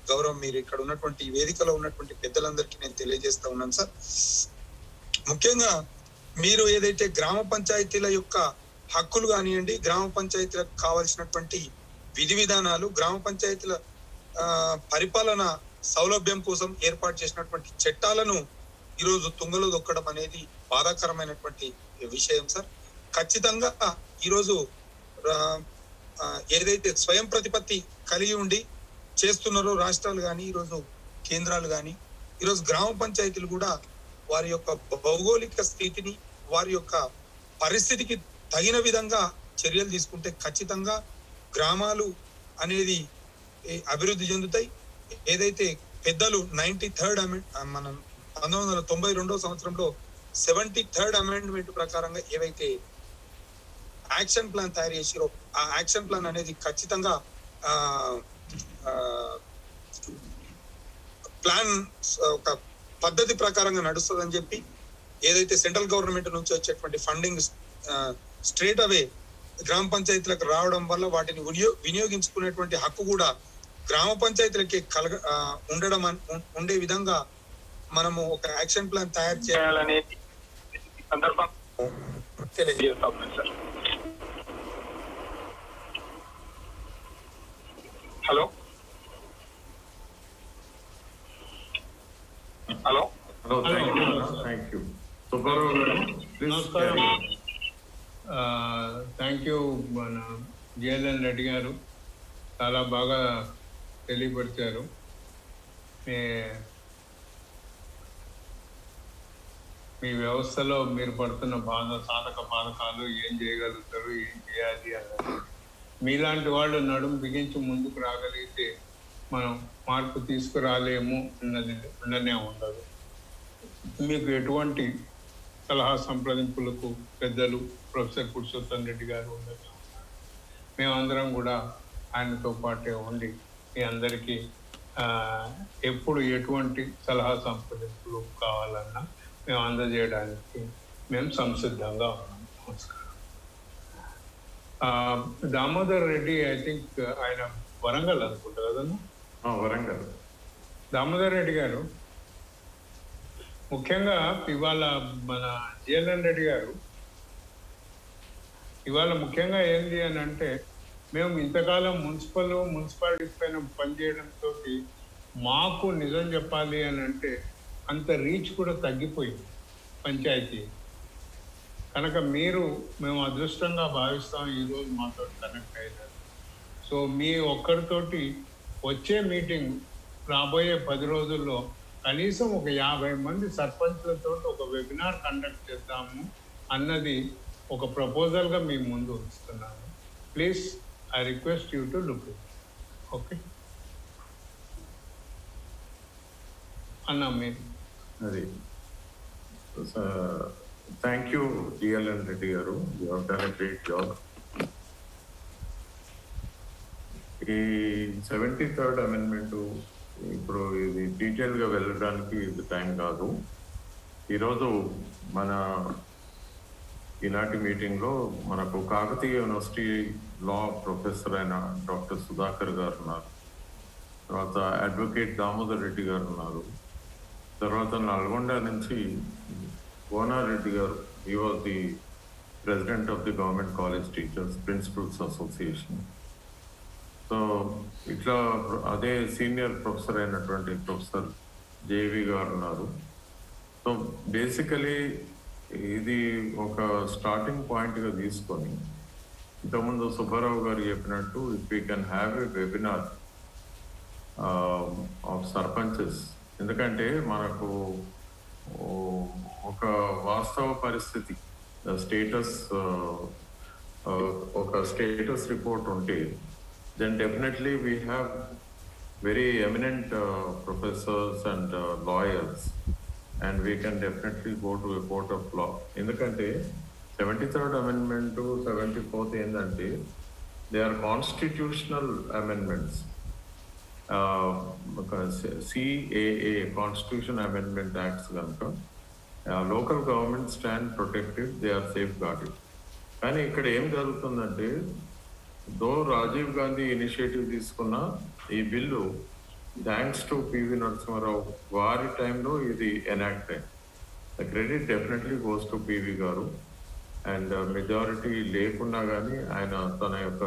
గౌరవం మీరు ఇక్కడ ఉన్నటువంటి వేదికలో ఉన్నటువంటి పెద్దలందరికీ నేను తెలియజేస్తా ఉన్నాను సార్. ముఖ్యంగా మీరు ఏదైతే గ్రామ పంచాయతీల యొక్క హక్కులు కానివ్వండి, గ్రామ పంచాయతీలకు కావాల్సినటువంటి విధి విధానాలు, గ్రామ పంచాయతీల పరిపాలన సౌలభ్యం కోసం ఏర్పాటు చేసినటువంటి చట్టాలను ఈరోజు తుంగలో దొక్కడం అనేది బాధాకరమైనటువంటి విషయం సార్. ఖచ్చితంగా ఈరోజు ఏదైతే స్వయం ప్రతిపత్తి కలిగి ఉండి చేస్తున్నారో రాష్ట్రాలు కానీ ఈరోజు కేంద్రాలు కానీ ఈరోజు గ్రామ పంచాయతీలు కూడా వారి యొక్క భౌగోళిక స్థితిని వారి యొక్క పరిస్థితికి తగిన విధంగా చర్యలు తీసుకుంటే ఖచ్చితంగా గ్రామాలు అనేది అభివృద్ధి చెందుతాయి. ఏదైతే పెద్దలు 93rd మనం 1992వ సంవత్సరంలో 73rd అమెండ్మెంట్ ప్రకారంగా ఏవైతే యాక్షన్ ప్లాన్ తయారు చేసిరో ఆ యాక్షన్ ప్లాన్ అనేది ఖచ్చితంగా ప్లాన్ ఒక పద్ధతి ప్రకారంగా నడుస్తుందని చెప్పి ఏదైతే సెంట్రల్ గవర్నమెంట్ నుంచి వచ్చేటువంటి ఫండింగ్ స్ట్రేట్ అవే గ్రామ పంచాయతీలకు రావడం వల్ల వాటిని వినియోగించుకునేటువంటి హక్కు కూడా గ్రామ పంచాయతీలకి ఉండే విధంగా మనము ఒక యాక్షన్ ప్లాన్ తయారు చేయాలనేది సందర్భం తెలియజేస్తాం sir. Hello hello hello, thank you. Subbarao గారు, నమస్కారం. థ్యాంక్ యూ మన జేఎల్ఎన్ రెడ్డి గారు, చాలా బాగా తెలియపరిచారు. మీ వ్యవస్థలో మీరు పడుతున్న సాధక బాధకాలు, ఏం చేయగలుగుతారు, ఏం చేయాలి అన్నది మీలాంటి వాళ్ళు నడుము బిగించి ముందుకు రాగలిగితే మనం మార్పు తీసుకురాలేము అన్నది ఉండనే ఉండదు. మీకు ఎటువంటి సలహా సంప్రదింపులకు పెద్దలు ప్రొఫెసర్ పురుషోత్తం రెడ్డి గారు ఉండనే ఉన్నారు. మేమందరం కూడా ఆయనతో పాటే ఉండి మీ అందరికీ ఎప్పుడు ఎటువంటి సలహా సంప్రదింపులు కావాలన్నా మేము అందజేయడానికి మేము సంసిద్ధంగా ఉన్నాం. నమస్కారం. దామోదర్ రెడ్డి, ఐ థింక్ ఆయన వరంగల్ అనుకుంటా కదన్నా? వరంగల్. దామోదర్ రెడ్డి గారు, ముఖ్యంగా ఇవాళ మన జేఎల్ఎన్ రెడ్డి గారు ఇవాళ ముఖ్యంగా ఏంటి అని అంటే, మేము ఇంతకాలం మున్సిపాలిటీస్ పైన పనిచేయడంతో మాకు నిజం చెప్పాలి అని అంటే అంత రీచ్ కూడా తగ్గిపోయింది పంచాయతీ. కనుక మేము అదృష్టంగా భావిస్తాం ఈరోజు మాతో కనెక్ట్ అయ్యారు. సో మీ ఒక్కరితోటి వచ్చే మీటింగ్ రాబోయే 10 రోజుల్లో కనీసం ఒక 50 మంది సర్పంచ్లతో ఒక వెబినార్ కండక్ట్ చేద్దాము అన్నది ఒక ప్రపోజల్గా మీ ముందు ఉంచుతున్నాను. Please, I request you to look it. Okay అన్నా మీరు అది. థ్యాంక్ యూ జిఎల్ఎన్ రెడ్డి గారు, you have done a great job. ఈ 73rd అమెండ్మెంట్ ఇప్పుడు ఇది డీటెయిల్గా వెళ్ళడానికి ఇది టైం కాదు. ఈరోజు మన ఈనాటి మీటింగ్లో మనకు కాకతీయ యూనివర్సిటీ లా ప్రొఫెసర్ అయిన డాక్టర్ సుధాకర్ గారు ఉన్నారు, తర్వాత అడ్వకేట్ దామోదర్ రెడ్డి గారు ఉన్నారు, తర్వాత నల్గొండ నుంచి కోనారెడ్డి గారు, he was the president of the government college teachers principles association. So ఇట్లా అదే సీనియర్ ప్రొఫెసర్ అయినటువంటి ప్రొఫెసర్ జేవి గారు ఉన్నారు. సో బేసికలీ ఇది ఒక స్టార్టింగ్ పాయింట్గా తీసుకొని, ఇంతకుముందు సుబ్బారావు గారు చెప్పినట్టు, if we can have a webinar of sarpanches, ఎందుకంటే మనకు ఒక వాస్తవ పరిస్థితి స్టేటస్, ఒక స్టేటస్ రిపోర్ట్ ఉంటే then definitely we have very eminent professors and lawyers, and we can definitely go to a court of law. Endukante 73rd amendment to 74th endante they are constitutional amendments. CAA, Constitution Amendment Acts ganaka local governments stand protected, they are safeguarded. కానీ ఇక్కడ ఏం జరుగుతుందంటే, దో Rajiv Gandhi initiative తీసుకున్న ఈ bill thanks to PV Narasimha Rao వారి టైంలో ఇది enact అయింది. The credit definitely goes to PV garu, and majority లేకున్నా కానీ ఆయన తన యొక్క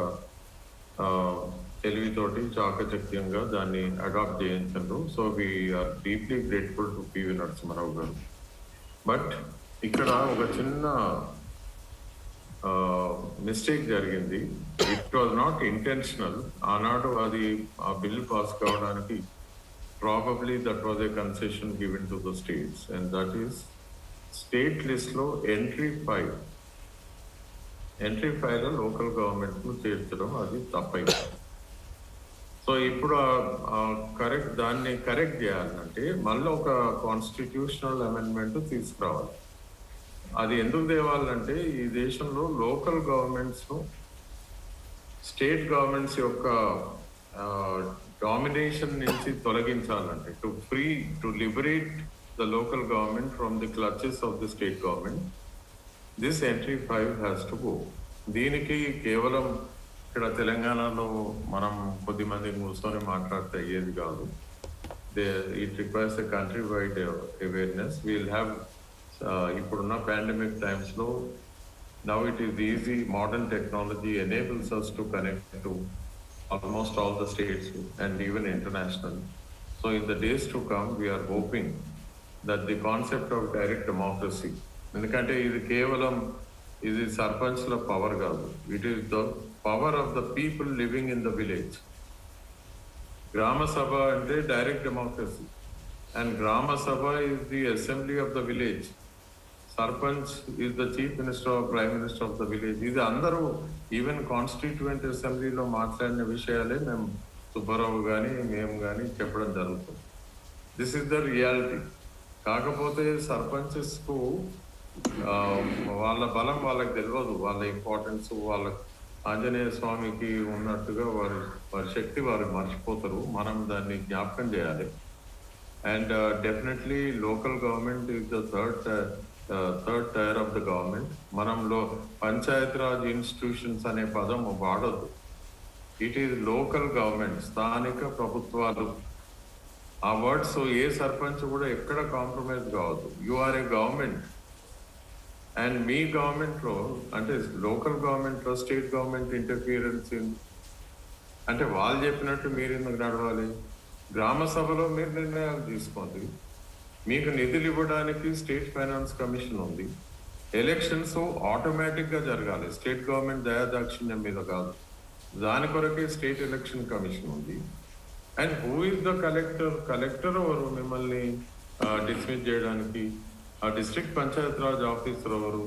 తెలివితోటి చాకచక్యంగా దాన్ని అడాప్ట్ చేయించారు. So we are deeply grateful to PV Narasimha Rao garu. But ఇక్కడ ఒక చిన్న మిస్టేక్ జరిగింది. It was not intentional. ఆనాడు అది ఆ బిల్ పాస్ కావడానికి probably that was a concession given to the states, and that is state లిస్ట్లో ఎంట్రీ 5 లోకల్ గవర్నమెంట్ను చేర్చడం అది తప్పైంది. సో ఇప్పుడు దాన్ని కరెక్ట్ చేయాలంటే మళ్ళీ ఒక కాన్స్టిట్యూషనల్ అమెండ్మెంట్ తీసుకురావాలి. అది ఎందుకు తేవాలంటే ఈ దేశంలో లోకల్ గవర్నమెంట్స్ను స్టేట్ గవర్నమెంట్స్ యొక్క డామినేషన్ నుంచి తొలగించాలంటే to liberate the local government from the clutches of the state government, this entry 5 has to go. దీనికి కేవలం ఇక్కడ తెలంగాణలో మనం కొద్దిమంది కూర్చొని మాట్లాడితే అయ్యేది కాదు. It requires a country wide awareness. We'll have ఇప్పుడున్న పాండమిక్ టైమ్స్లో now it is easy. Modern technology enables us to connect to almost all the states and even international. So in the days to come, we are hoping that the concept of direct democracy, ఎందుకంటే ఇది కేవలం ఇది సర్పంచ్ల power కాదు, it is the power of the people living in the village. గ్రామ సభ అంటే direct democracy, and గ్రామ సభ is the assembly of the village. Sarpanch is the chief minister of prime minister of the village. ఇది అందరూ even constituent అసెంబ్లీలో మాట్లాడిన విషయాలే మేము సుబ్బారావు కానీ మేము కానీ చెప్పడం జరుగుతుంది. This is the reality. కాకపోతే సర్పంచెస్కు వాళ్ళ బలం వాళ్ళకి తెలియదు, వాళ్ళ ఇంపార్టెన్స్ వాళ్ళ ఆంజనేయ స్వామికి ఉన్నట్టుగా వారి శక్తి వారు మర్చిపోతారు. మనం దాన్ని జ్ఞాపకం చేయాలి. And definitely local government is the third tier of the government. మనంలో పంచాయతీరాజ్ ఇన్స్టిట్యూషన్స్ అనే పదం వాడొద్దు. ఇట్ ఈజ్ లోకల్ గవర్నమెంట్, స్థానిక ప్రభుత్వాలు. ఆ వర్డ్స్ ఏ సర్పంచ్ కూడా ఎక్కడ కాంప్రమైజ్ కావద్దు. You are a government, and మీ గవర్నమెంట్లో అంటే లోకల్ గవర్నమెంట్లో స్టేట్ గవర్నమెంట్ ఇంటర్ఫియరెన్స్ అంటే వాళ్ళు చెప్పినట్టు మీరు ఎందుకు నడవాలి? గ్రామ సభలో మీరు నిర్ణయాలు తీసుకోండి. మీకు నిధులు ఇవ్వడానికి స్టేట్ ఫైనాన్స్ కమిషన్ ఉంది. ఎలక్షన్స్ ఆటోమేటిక్గా జరగాలి, స్టేట్ గవర్నమెంట్ దయాదాక్షిణ్యం మీద కాదు. దాని కొరకే స్టేట్ ఎలక్షన్ కమిషన్ ఉంది. And who is the collector ఎవరు మిమ్మల్ని డిస్మిస్ చేయడానికి? ఆ డిస్ట్రిక్ట్ పంచాయతీరాజ్ ఆఫీసర్ ఎవరు?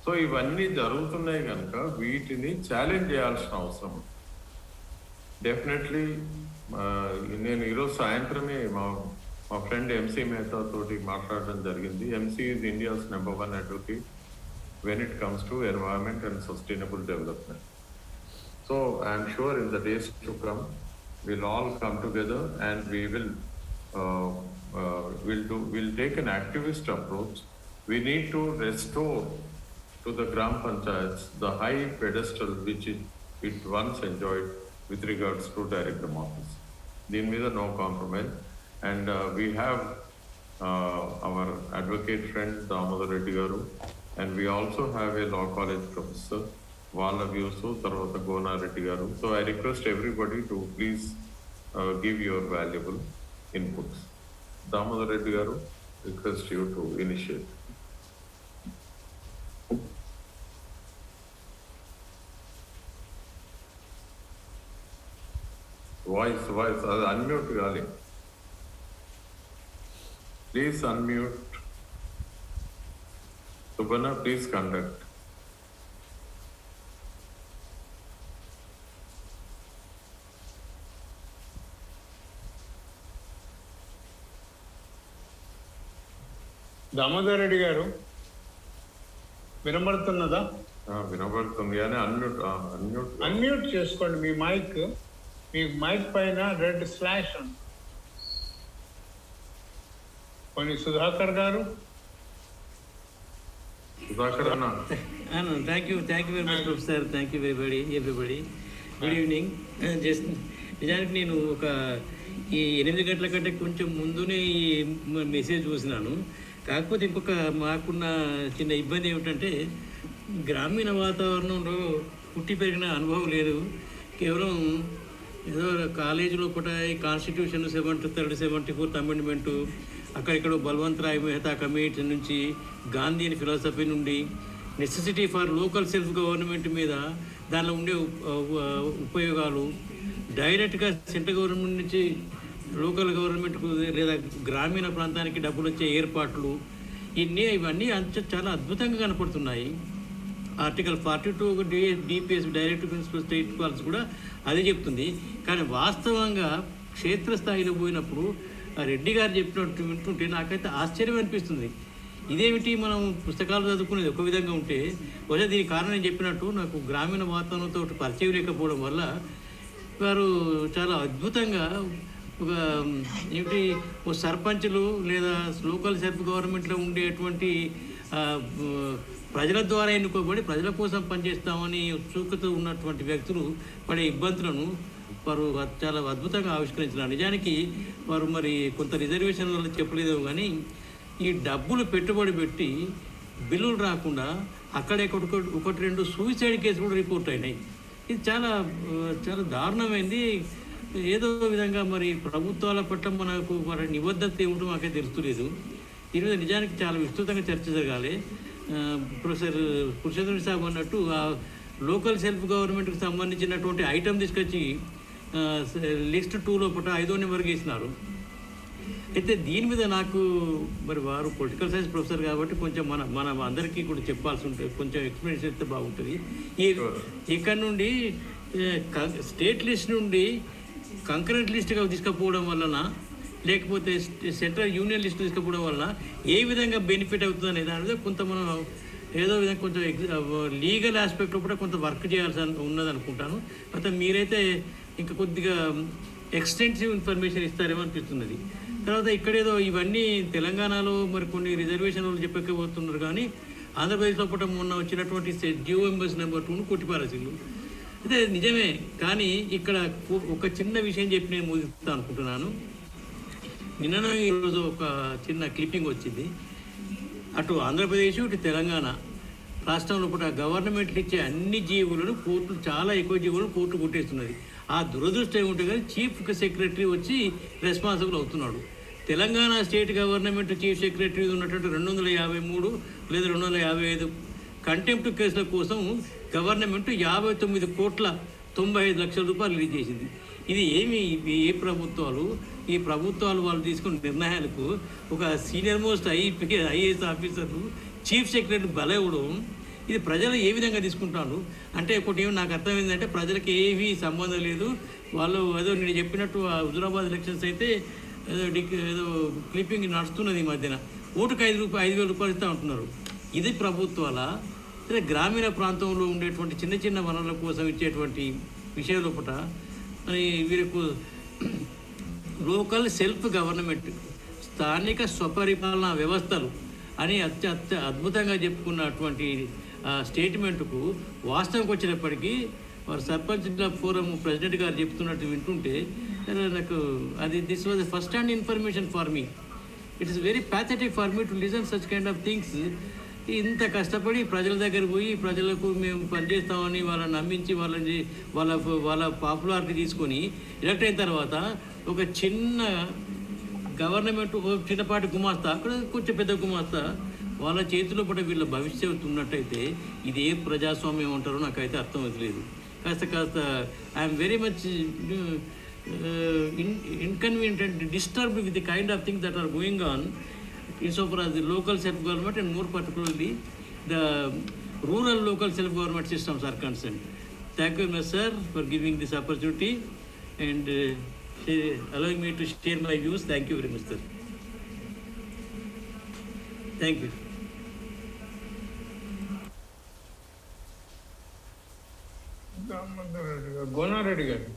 సో ఇవన్నీ జరుగుతున్నాయి కనుక వీటిని ఛాలెంజ్ చేయాల్సిన అవసరం. డెఫినెట్లీ నేను ఈరోజు సాయంత్రమే మా ఫ్రెండ్ ఎంసీ మెహతా తోటి మాట్లాడడం జరిగింది. MC is India's number 1 advocate when it comes to environment and sustainable development. So I'm sure in the days to come we'll all come together and we'll take an activist approach. We need to restore to the Gram Panchayats the high pedestal which it once enjoyed with regards to direct democracy. Din meeda no compromise. And we have our advocate friend Damodar Reddy garu, and we also have a law college professor వాళ్ళ views, తర్వాత గోనా రెడ్డి గారు. So I request everybody to please give your valuable inputs. Damodar Reddy గారు, request you to initiate. Voice అది unmute కాలి. Please unmute. సుబన, please conduct. Damodar Reddy గారు వినబడుతున్నదా? వినబడుతుంది కానీ అన్మ్యూట్ చేసుకోండి. మీ మైక్ పైన రెడ్ స్లాష్ ఉంది. కొన్ని సుధాకర్ గారు. Thank you very much professor. Thank you everybody. Good evening. Just నిజానికి నేను ఒక ఈ 8 గంటల కంటే కొంచెం ముందునే ఈ మెసేజ్ చూసినాను. కాకపోతే ఇంకొక మాకున్న చిన్న ఇబ్బంది ఏమిటంటే గ్రామీణ వాతావరణంలో పుట్టి పెరిగిన అనుభవం లేదు. కేవలం ఏదో కాలేజీలో కూడా ఈ కాన్స్టిట్యూషన్ 73rd 74th అమెండ్మెంటు, అక్కడిక్కడ బల్వంత్ రాయ్ మెహతా కమిటీ నుంచి, గాంధీ ఫిలాసఫీ నుండి necessity for local self government మీద దానిలో ఉండే ఉపయోగాలు, డైరెక్ట్గా సెంట్రల్ గవర్నమెంట్ నుంచి లోకల్ గవర్నమెంట్కు లేదా గ్రామీణ ప్రాంతానికి డబ్బులు వచ్చే ఏర్పాట్లు, ఇవన్నీ చాలా అద్భుతంగా కనపడుతున్నాయి. Article 42 DPS direct principal state policy కూడా అదే చెప్తుంది. కానీ వాస్తవంగా క్షేత్రస్థాయిలో పోయినప్పుడు రెడ్డి గారు చెప్పినట్టు వింటుంటే నాకైతే ఆశ్చర్యం అనిపిస్తుంది. ఇదేమిటి, మనం పుస్తకాలు చదువుకునేది ఒక విధంగా ఉంటే బహుశా దీనికి కారణం నేను చెప్పినట్టు నాకు గ్రామీణ వాతావరణంతో పరిచయం లేకపోవడం వల్ల వారు చాలా అద్భుతంగా ఒక ఏమిటి సర్పంచులు లేదా లోకల్ సెల్ఫ్ గవర్నమెంట్లో ఉండేటువంటి ప్రజల ద్వారా ఎన్నుకోబడి ప్రజల కోసం పనిచేస్తామని ఉత్సుకత ఉన్నటువంటి వ్యక్తులు పడే ఇబ్బందులను వారు చాలా అద్భుతంగా ఆవిష్కరించినారు. నిజానికి వారు మరి కొంత రిజర్వేషన్ వల్ల చెప్పలేదేమో కానీ ఈ డబ్బులు పెట్టుబడి పెట్టి బిల్లులు రాకుండా అక్కడే ఒకటి రెండు సూసైడ్ కేసులు కూడా రిపోర్ట్ అయినాయి. ఇది చాలా చాలా దారుణమైంది. ఏదో విధంగా మరి ప్రభుత్వాల పట్ల మనకు మరి నిబద్ధత ఏమిటో మాకే తెలుస్తలేదు. దీని మీద నిజానికి చాలా విస్తృతంగా చర్చ జరగాలి. ప్రొఫెసర్ పురుషోత్తమ సాబ్ అన్నట్టు ఆ లోకల్ సెల్ఫ్ గవర్నమెంట్కి సంబంధించినటువంటి ఐటమ్ తీసుకొచ్చి లిస్ట్ 2 లోపల 5వ నెంబర్కి వేసినారు. అయితే దీని మీద నాకు మరి వారు పొలిటికల్ సైన్స్ ప్రొఫెసర్ కాబట్టి కొంచెం మన అందరికీ కూడా చెప్పాల్సి ఉంటుంది, కొంచెం ఎక్స్ప్లెనేషన్ ఇస్తే బాగుంటుంది. ఇక్కడ నుండి స్టేట్ లిస్ట్ నుండి కంకరెంట్ లిస్ట్గా తీసుకుపోవడం వలన లేకపోతే సెంట్రల్ యూనియన్ లిస్ట్ తీసుకుపోవడం వలన ఏ విధంగా బెనిఫిట్ అవుతుంది అనే దాని మీద కొంత మనం ఏదో విధంగా కొంచెం లీగల్ ఆస్పెక్ట్లో కూడా కొంత వర్క్ చేయాల్సి ఉన్నది అనుకుంటాను. అయితే మీరైతే ఇంకా కొద్దిగా ఎక్స్టెన్సివ్ ఇన్ఫర్మేషన్ ఇస్తారేమో అనిపిస్తున్నది. తర్వాత ఇక్కడేదో ఇవన్నీ తెలంగాణలో మరి కొన్ని రిజర్వేషన్లు చెప్పకపోతున్నారు, కానీ ఆంధ్రప్రదేశ్లో పూట మొన్న వచ్చినటువంటి GOMS నెంబర్ 2ను కొట్టిపారేసిండ్రు. అయితే నిజమే, కానీ ఇక్కడ ఒక చిన్న విషయం చెప్పి నేను ముగిస్తాను అనుకుంటున్నాను. నిన్న ఈరోజు ఒక చిన్న క్లిప్పింగ్ వచ్చింది. అటు ఆంధ్రప్రదేశ్ ఇటు తెలంగాణ రాష్ట్రంలో పూట గవర్నమెంట్లు ఇచ్చే అన్ని జీవులను కోర్టులు, చాలా ఎక్కువ జీవులను కోర్టు కొట్టేస్తున్నది. ఆ దురదృష్టం ఏముంటుంది కానీ చీఫ్ సెక్రటరీ వచ్చి రెస్పాన్సిబుల్ అవుతున్నాడు. Telangana state government chief secretary ఉన్నటువంటి 253 లేదా 255 కంటెంప్ట్ కేసుల కోసం గవర్నమెంట్ 59,95,00,000 రూపాయలు రిలీజ్ చేసింది. ఇది ఏ ప్రభుత్వాలు, ఈ ప్రభుత్వాలు వాళ్ళు తీసుకున్న నిర్ణయాలకు ఒక సీనియర్ మోస్ట్ ఐఏఎస్ ఆఫీసర్లు చీఫ్ సెక్రటరీ బలవడం, ఇది ప్రజలు ఏ విధంగా తీసుకుంటారు అంటే ఒకటి నాకు అర్థమైందంటే ప్రజలకు ఏమీ సంబంధం లేదు. వాళ్ళు ఏదో నేను చెప్పినట్టు హుజురాబాద్ ఎలక్షన్స్ అయితే ఏదో క్లిప్పింగ్ నడుస్తున్నది ఈ మధ్యన, ఓటుకు 5,000 రూపాయలు ఇస్తూ ఉంటున్నారు. ఇది ప్రభుత్వాల లేదా గ్రామీణ ప్రాంతంలో ఉండేటువంటి చిన్న చిన్న వనరుల కోసం ఇచ్చేటువంటి విషయం లోపల మరి వీరికి లోకల్ సెల్ఫ్ గవర్నమెంట్, స్థానిక స్వపరిపాలనా వ్యవస్థలు అని అద్భుతంగా చెప్పుకున్నటువంటి స్టేట్మెంట్కు వాస్తవంకి వచ్చినప్పటికీ వారు సర్పంచ్ల ఫోరం ప్రెసిడెంట్ గారు చెప్తున్నట్టు వింటుంటే నాకు అది this was the first hand information for me. It is very pathetic for me to listen such kind of things. ఇంత కష్టపడి ప్రజల దగ్గర పోయి ప్రజలకు మేము పనిచేస్తామని వాళ్ళని నమ్మించి వాళ్ళ పాపులారిటీ తీసుకొని ఎలక్ట్ అయిన తర్వాత ఒక చిన్న గవర్నమెంట్ చిన్నపాటి గుమాస్తా, అక్కడ కొంచెం పెద్ద గుమాస్తా వాళ్ళ చేతిలో పడి వీళ్ళ భవిష్యత్తు ఉన్నట్టయితే ఇది ఏ ప్రజాస్వామ్యం అంటారో నాకైతే అర్థం అవుతలేదు. కాస్త I'm very much inconvenient and disturbed with the kind of things that are going on insofar as the local self-government and more particularly the rural local self-government systems are concerned. Thank you, sir, for giving this opportunity and allowing me to share my views. Thank you very much, sir. Thank you. Gonareddy గారు,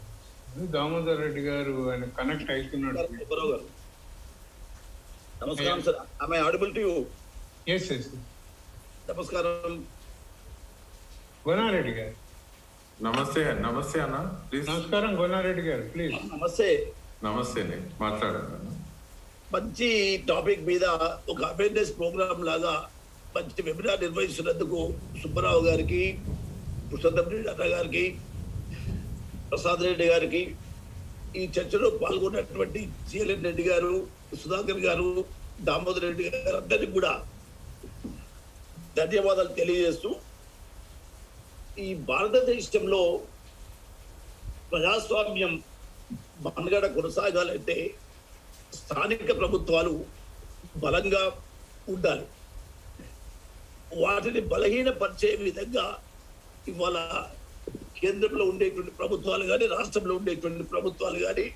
దామోదర్ రెడ్డి గారు ఆయన connect అవుతున్నాడు. నమస్కారం sir. Am I audible to you? Yes. నమస్కారం గోనారెడ్డి గారు. నమస్తే అన్న, please. నమస్కారం గోనారెడ్డి గారు, ప్లీజ్. నమస్తే మాట్లాడండి. మంచి టాపిక్ మీద ఒక అవేర్నెస్ ప్రోగ్రామ్ లాగా మంచి వెబినార్ నిర్వహిస్తున్నందుకు సుబ్బారావు గారికి, పురుషోత్తమ రెడ్డి అన్న గారికి, ప్రసాద్ రెడ్డి గారికి, ఈ చర్చలో పాల్గొన్నటువంటి సిఎల్ఎన్ రెడ్డి గారు, సుధాకర్ గారు, దామోదర్ రెడ్డి గారు అందరికీ కూడా ధన్యవాదాలు తెలియజేస్తూ, ఈ భారతదేశంలో ప్రజాస్వామ్యం మనుగడ కొనసాగాలంటే స్థానిక ప్రభుత్వాలు బలంగా ఉండాలి. వాటిని బలహీనపరిచే విధంగా ఇవాళ కేంద్రంలో ఉండేటువంటి ప్రభుత్వాలు కానీ, రాష్ట్రంలో ఉండేటువంటి ప్రభుత్వాలు కానీ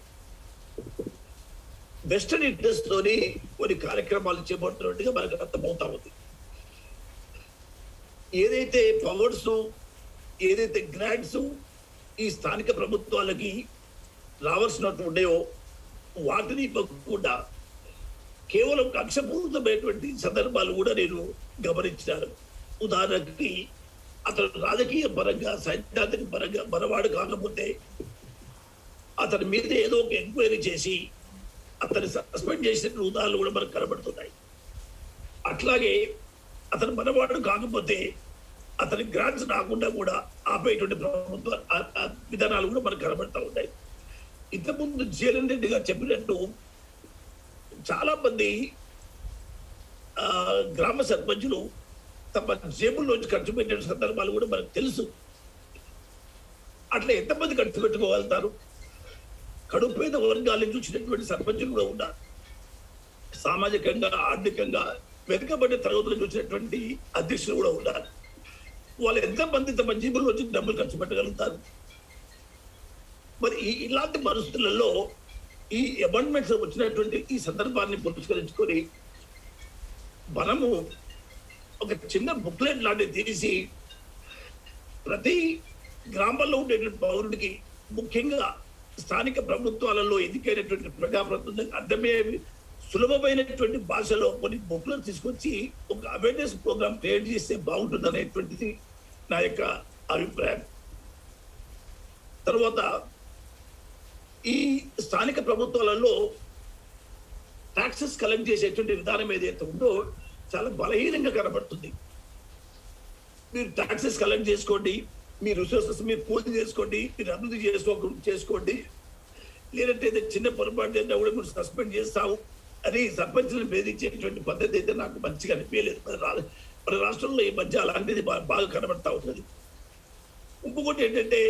వెస్టర్న్ ఇంట్రెస్ట్ తోని కొన్ని కార్యక్రమాలు చేపడుతున్నట్టుగా మనకు అర్థమవుతా ఉంది. ఏదైతే పవర్స్, ఏదైతే గ్రాంట్స్ ఈ స్థానిక ప్రభుత్వాలకి రావాల్సినట్టు ఉన్నాయో వాటిని ఇవ్వకుండా కేవలం కక్షపూరితమైనటువంటి సందర్భాలు కూడా నేను గమనించాను. ఉదాహరణకి అతను రాజకీయ పరంగా, సైద్ధాంతిక పరంగా మనవాడు కాకపోతే అతని మీద ఏదో ఒక ఎంక్వైరీ చేసి అతన్ని సస్పెండ్ చేసిన ఉదాహరణలు కూడా మనకు కనబడుతున్నాయి. అట్లాగే అతను మనవాడు కాకపోతే అతని గ్రాంట్స్ రాకుండా కూడా ఆపేటువంటి ప్రభుత్వ విధానాలు కూడా మనకు కనబడతా ఉన్నాయి. ఇంతకుముందు జీఎన్ రెడ్డి గారు చెప్పినట్టు చాలా మంది గ్రామ సర్పంచులు తమ జేబుల్లోంచి ఖర్చు పెట్టిన సందర్భాలు కూడా మనకు తెలుసు. అట్లా ఎంతమంది ఖర్చు పెట్టుకోగలుగుతారు? కడుపేద వర్గాలను చూసినటువంటి సర్పంచులు కూడా ఉన్నారు. సామాజికంగా, ఆర్థికంగా వెనుకబడిన తరగతులు చూసినటువంటి అధ్యక్షులు కూడా ఉన్నారు. వాళ్ళు ఎంతమంది తమ జేబుల్లో వచ్చి డబ్బులు ఖర్చు పెట్టగలుగుతారు? మరి ఇలాంటి పరిస్థితులలో ఈ అమెండ్మెంట్స్ వచ్చినటువంటి ఈ సందర్భాన్ని పురస్కరించుకొని మనము ఒక చిన్న బుక్లెట్ లాంటిది తీసి ప్రతి గ్రామాల్లో ఉండేటువంటి పౌరుడికి, ముఖ్యంగా స్థానిక ప్రభుత్వాలలో ఎన్నికైనటువంటి ప్రజాప్రతినిధులకు అర్థమయ్యే సులభమైనటువంటి భాషలో కొన్ని బుక్లను తీసుకొచ్చి ఒక అవేర్నెస్ ప్రోగ్రామ్ క్రియేట్ చేస్తే బాగుంటుంది అనేటువంటిది నా యొక్క అభిప్రాయం. తర్వాత ఈ స్థానిక ప్రభుత్వాలలో టాక్సెస్ కలెక్ట్ చేసేటువంటి విధానం ఏదైతే ఉందో చాలా బలహీనంగా కనబడుతుంది. మీరు టాక్సెస్ కలెక్ట్ చేసుకోండి, మీ రిసోర్సెస్ మీరు పూర్తి చేసుకోండి, మీరు అభివృద్ధి చేసుకోండి, లేదంటే చిన్న పొరపాటు అయినా కూడా మీరు సస్పెండ్ చేస్తాము అని సర్పంచ్లను బెదిరించేటువంటి పద్ధతి అయితే నాకు మంచిగా అనిపించలేదు. మన రాష్ట్రంలో ఈ మధ్య అలాంటిది బాగా కనబడతా ఉంటుంది. ఇంకొకటి ఏంటంటే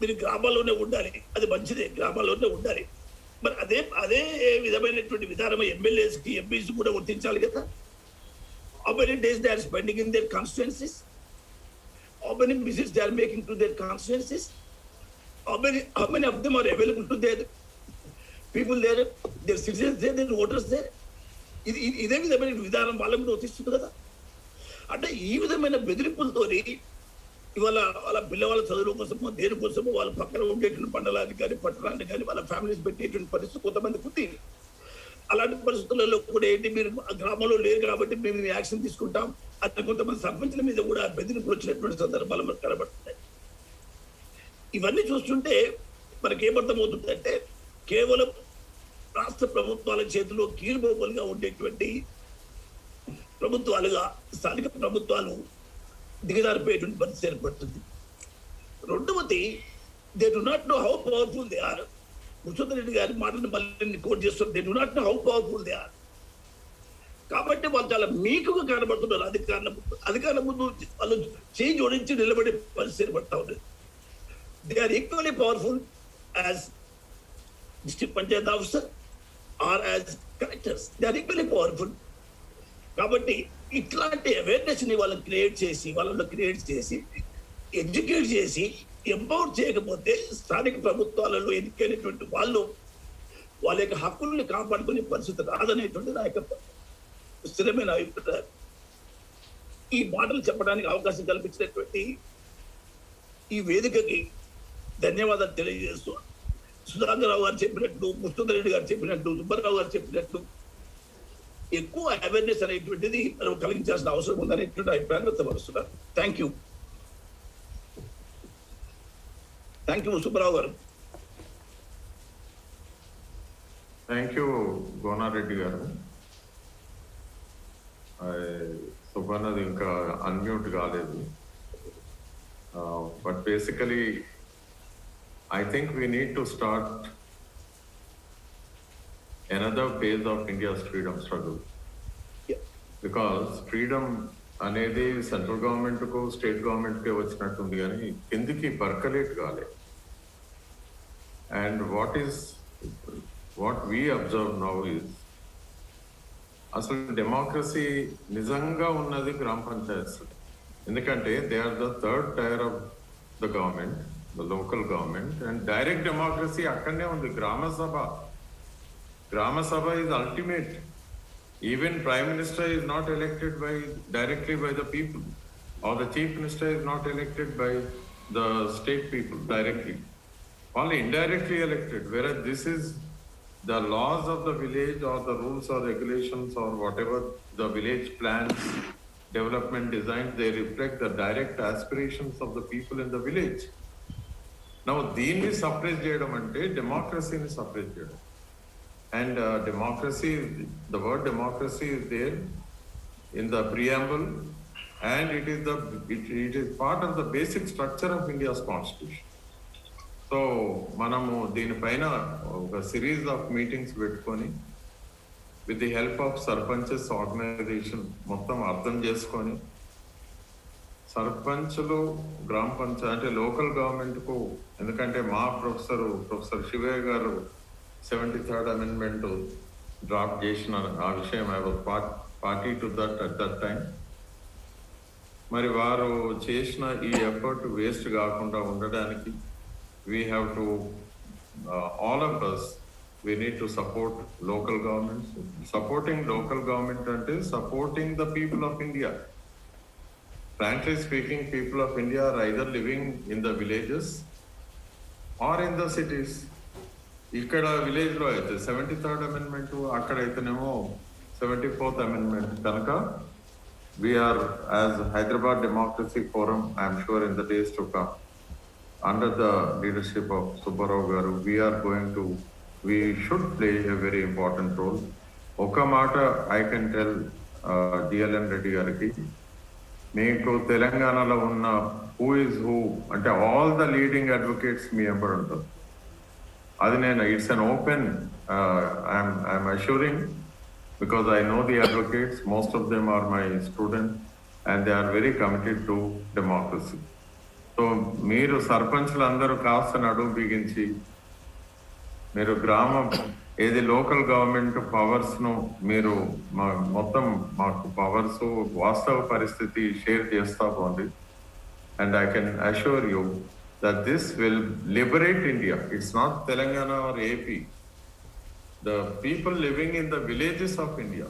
మీరు గ్రామాల్లోనే ఉండాలి, అది మంచిదే, గ్రామాల్లోనే ఉండాలి. మరి అదే విధమైనటువంటి విధానం ఎమ్మెల్యేస్కి, ఎంపీస్ కూడా వర్తించాలి కదా. How many days they are spending in their constituencies? How many visits they are making to their constituencies? How many of them are available to their people there, their citizens there, their voters there? ఇదే విధమైన విధానం వాళ్ళ మీద వర్తిస్తుంది కదా. అంటే ఈ విధమైన బెదిరింపులతోని ఇవాళ వాళ్ళ పిల్లవాళ్ళ చదువుల కోసమో దేనికోసమో వాళ్ళ పక్కన ఉండేటువంటి మండలానికి కానీ, పట్టణానికి కానీ వాళ్ళ ఫ్యామిలీస్ పెట్టేటువంటి పరిస్థితి కొంతమందికి ఉంది. అలాంటి పరిస్థితులలో కూడా ఏంటి, మీరు గ్రామంలో లేరు కాబట్టి మేము యాక్షన్ తీసుకుంటాం అని కొంతమంది సర్పంచుల మీద కూడా బెదిరింపులు వచ్చినటువంటి సందర్భాలు మనకు కనబడుతున్నాయి. ఇవన్నీ చూస్తుంటే మనకి ఏమర్థమవుతుందంటే కేవలం రాష్ట్ర ప్రభుత్వాల చేతిలో కీలుబొమ్మలుగా ఉండేటువంటి ప్రభుత్వాలుగా స్థానిక ప్రభుత్వాలు దిగజారిపోయేటువంటి పరిస్థితి ఏర్పడుతుంది. రెండవది, they do not know how powerful they are. Purushottama Reddy గారి మాటను మళ్ళీ కోట్ చేస్తున్నారు. They do not know how powerful they are. కాబట్టి వాళ్ళు చాలా మీకుగా కనబడుతున్నారు. అధికారుల ముందు వాళ్ళు చేయి జోడించి నిలబడే పరిస్థితి ఏర్పడతా ఉంది. They are equally powerful as district panchayat officer are as collectors. They are equally powerful. కాబట్టి ఇట్లాంటి అవేర్నెస్ ని వాళ్ళని క్రియేట్ చేసి ఎడ్యుకేట్ చేసి ఎంపవర్ చేయకపోతే స్థానిక ప్రభుత్వాలలో ఎన్నికైనటువంటి వాళ్ళు వాళ్ళ యొక్క హక్కుల్ని కాపాడుకునే పరిస్థితి రాదనేటువంటి నా యొక్క స్థిరమైన అభిప్రాయం. ఈ మాటలు చెప్పడానికి అవకాశం కల్పించినటువంటి ఈ వేదికకి ధన్యవాదాలు తెలియజేస్తూ, సుధాకర్రావు గారు చెప్పినట్టు, పుష్పేంద్ర రెడ్డి గారు చెప్పినట్టు, సుబ్బారావు గారు చెప్పినట్టు ఎక్కువ అవేర్నెస్ అనేటువంటిది మనం కలిగించాల్సిన అవసరం ఉందనేటువంటి అభిప్రాయం వ్యక్తపరుస్తున్నారు. థ్యాంక్ యూ సుబ్బారావు గారు. థ్యాంక్ యూ గోనారెడ్డి గారు. సుబ్బన్నది ఇంకా అన్మ్యూట్ కాలేదు. But basically I think we need to start another phase of India's freedom struggle. Yeah. Because freedom అనేది సెంట్రల్ గవర్నమెంట్కు స్టేట్ గవర్నమెంట్కే వచ్చినట్టుంది కానీ కిందికి పర్కలేట్ కాలేదు. And what we observe now is అసలు డెమోక్రసీ నిజంగా ఉన్నది గ్రామ పంచాయత్. ఎందుకంటే they are the third tier of the government, the local government. And direct democracy అక్కడనే ఉంది. గ్రామ సభ is ultimate. Even Prime Minister is not elected directly by the people, or the Chief Minister is not elected by the state people directly. Only indirectly elected. Whereas this is the laws of the village, or the rules or regulations, or whatever the village plans, development designs, they reflect the direct aspirations of the people in the village. Now, దీన్ని separate చేయడం అంటే డెమోక్రసీని separate చేయడం. And democracy, the word democracy is there in the preamble, and it is part of the basic structure of India's constitution. So, మనము దీనిపైన ఒక series of meetings పెట్టుకొని with the help of sarpanches organization మొత్తం అర్థం చేసుకొని, సర్పంచ్లు గ్రామ పంచాయతీ అంటే లోకల్ గవర్నమెంట్కు, ఎందుకంటే మా ప్రొఫెసర్ శివయ్య గారు 73rd amendment డ్రాఫ్ట్ చేసిన ఆ విషయం I was party to that at that time. మరి వారు చేసిన ఈ ఎఫర్ట్ వేస్ట్ కాకుండా ఉండడానికి we have to all of us we need to support local governments. Supporting local government అంటే supporting the people of India. Frankly speaking, people of India are either living in the villages or in the cities. ఇక్కడ village లో అయితే 73rd amendment, అక్కడైతేనేమో 74th amendment. కనుక we are as Hyderabad democracy forum, I'm sure in the days to come under the leadership of Subbarao గారు, we should play a very important role. ఒక మాట I can tell DLN Reddy గారికి, మీకు తెలంగాణలో ఉన్న హూ ఇస్ హూ అంటే all the leading advocates మీ ఎంబడి ఉంటారు. అది నేను it's an open, I'm assuring, because I know the advocates, most of them are my student and they are very committed to democracy. So మీరు సర్పంచ్లందరూ కాస్త నడుము బిగించి మీరు గ్రామం ఏది లోకల్ గవర్నమెంట్ పవర్స్ను మీరు మొత్తం మాకు పవర్స్ వాస్తవ పరిస్థితి షేర్ చేస్తా పోండి. And I can assure you that this will liberate India. It's not Telangana or AP. The people living in the villages of India,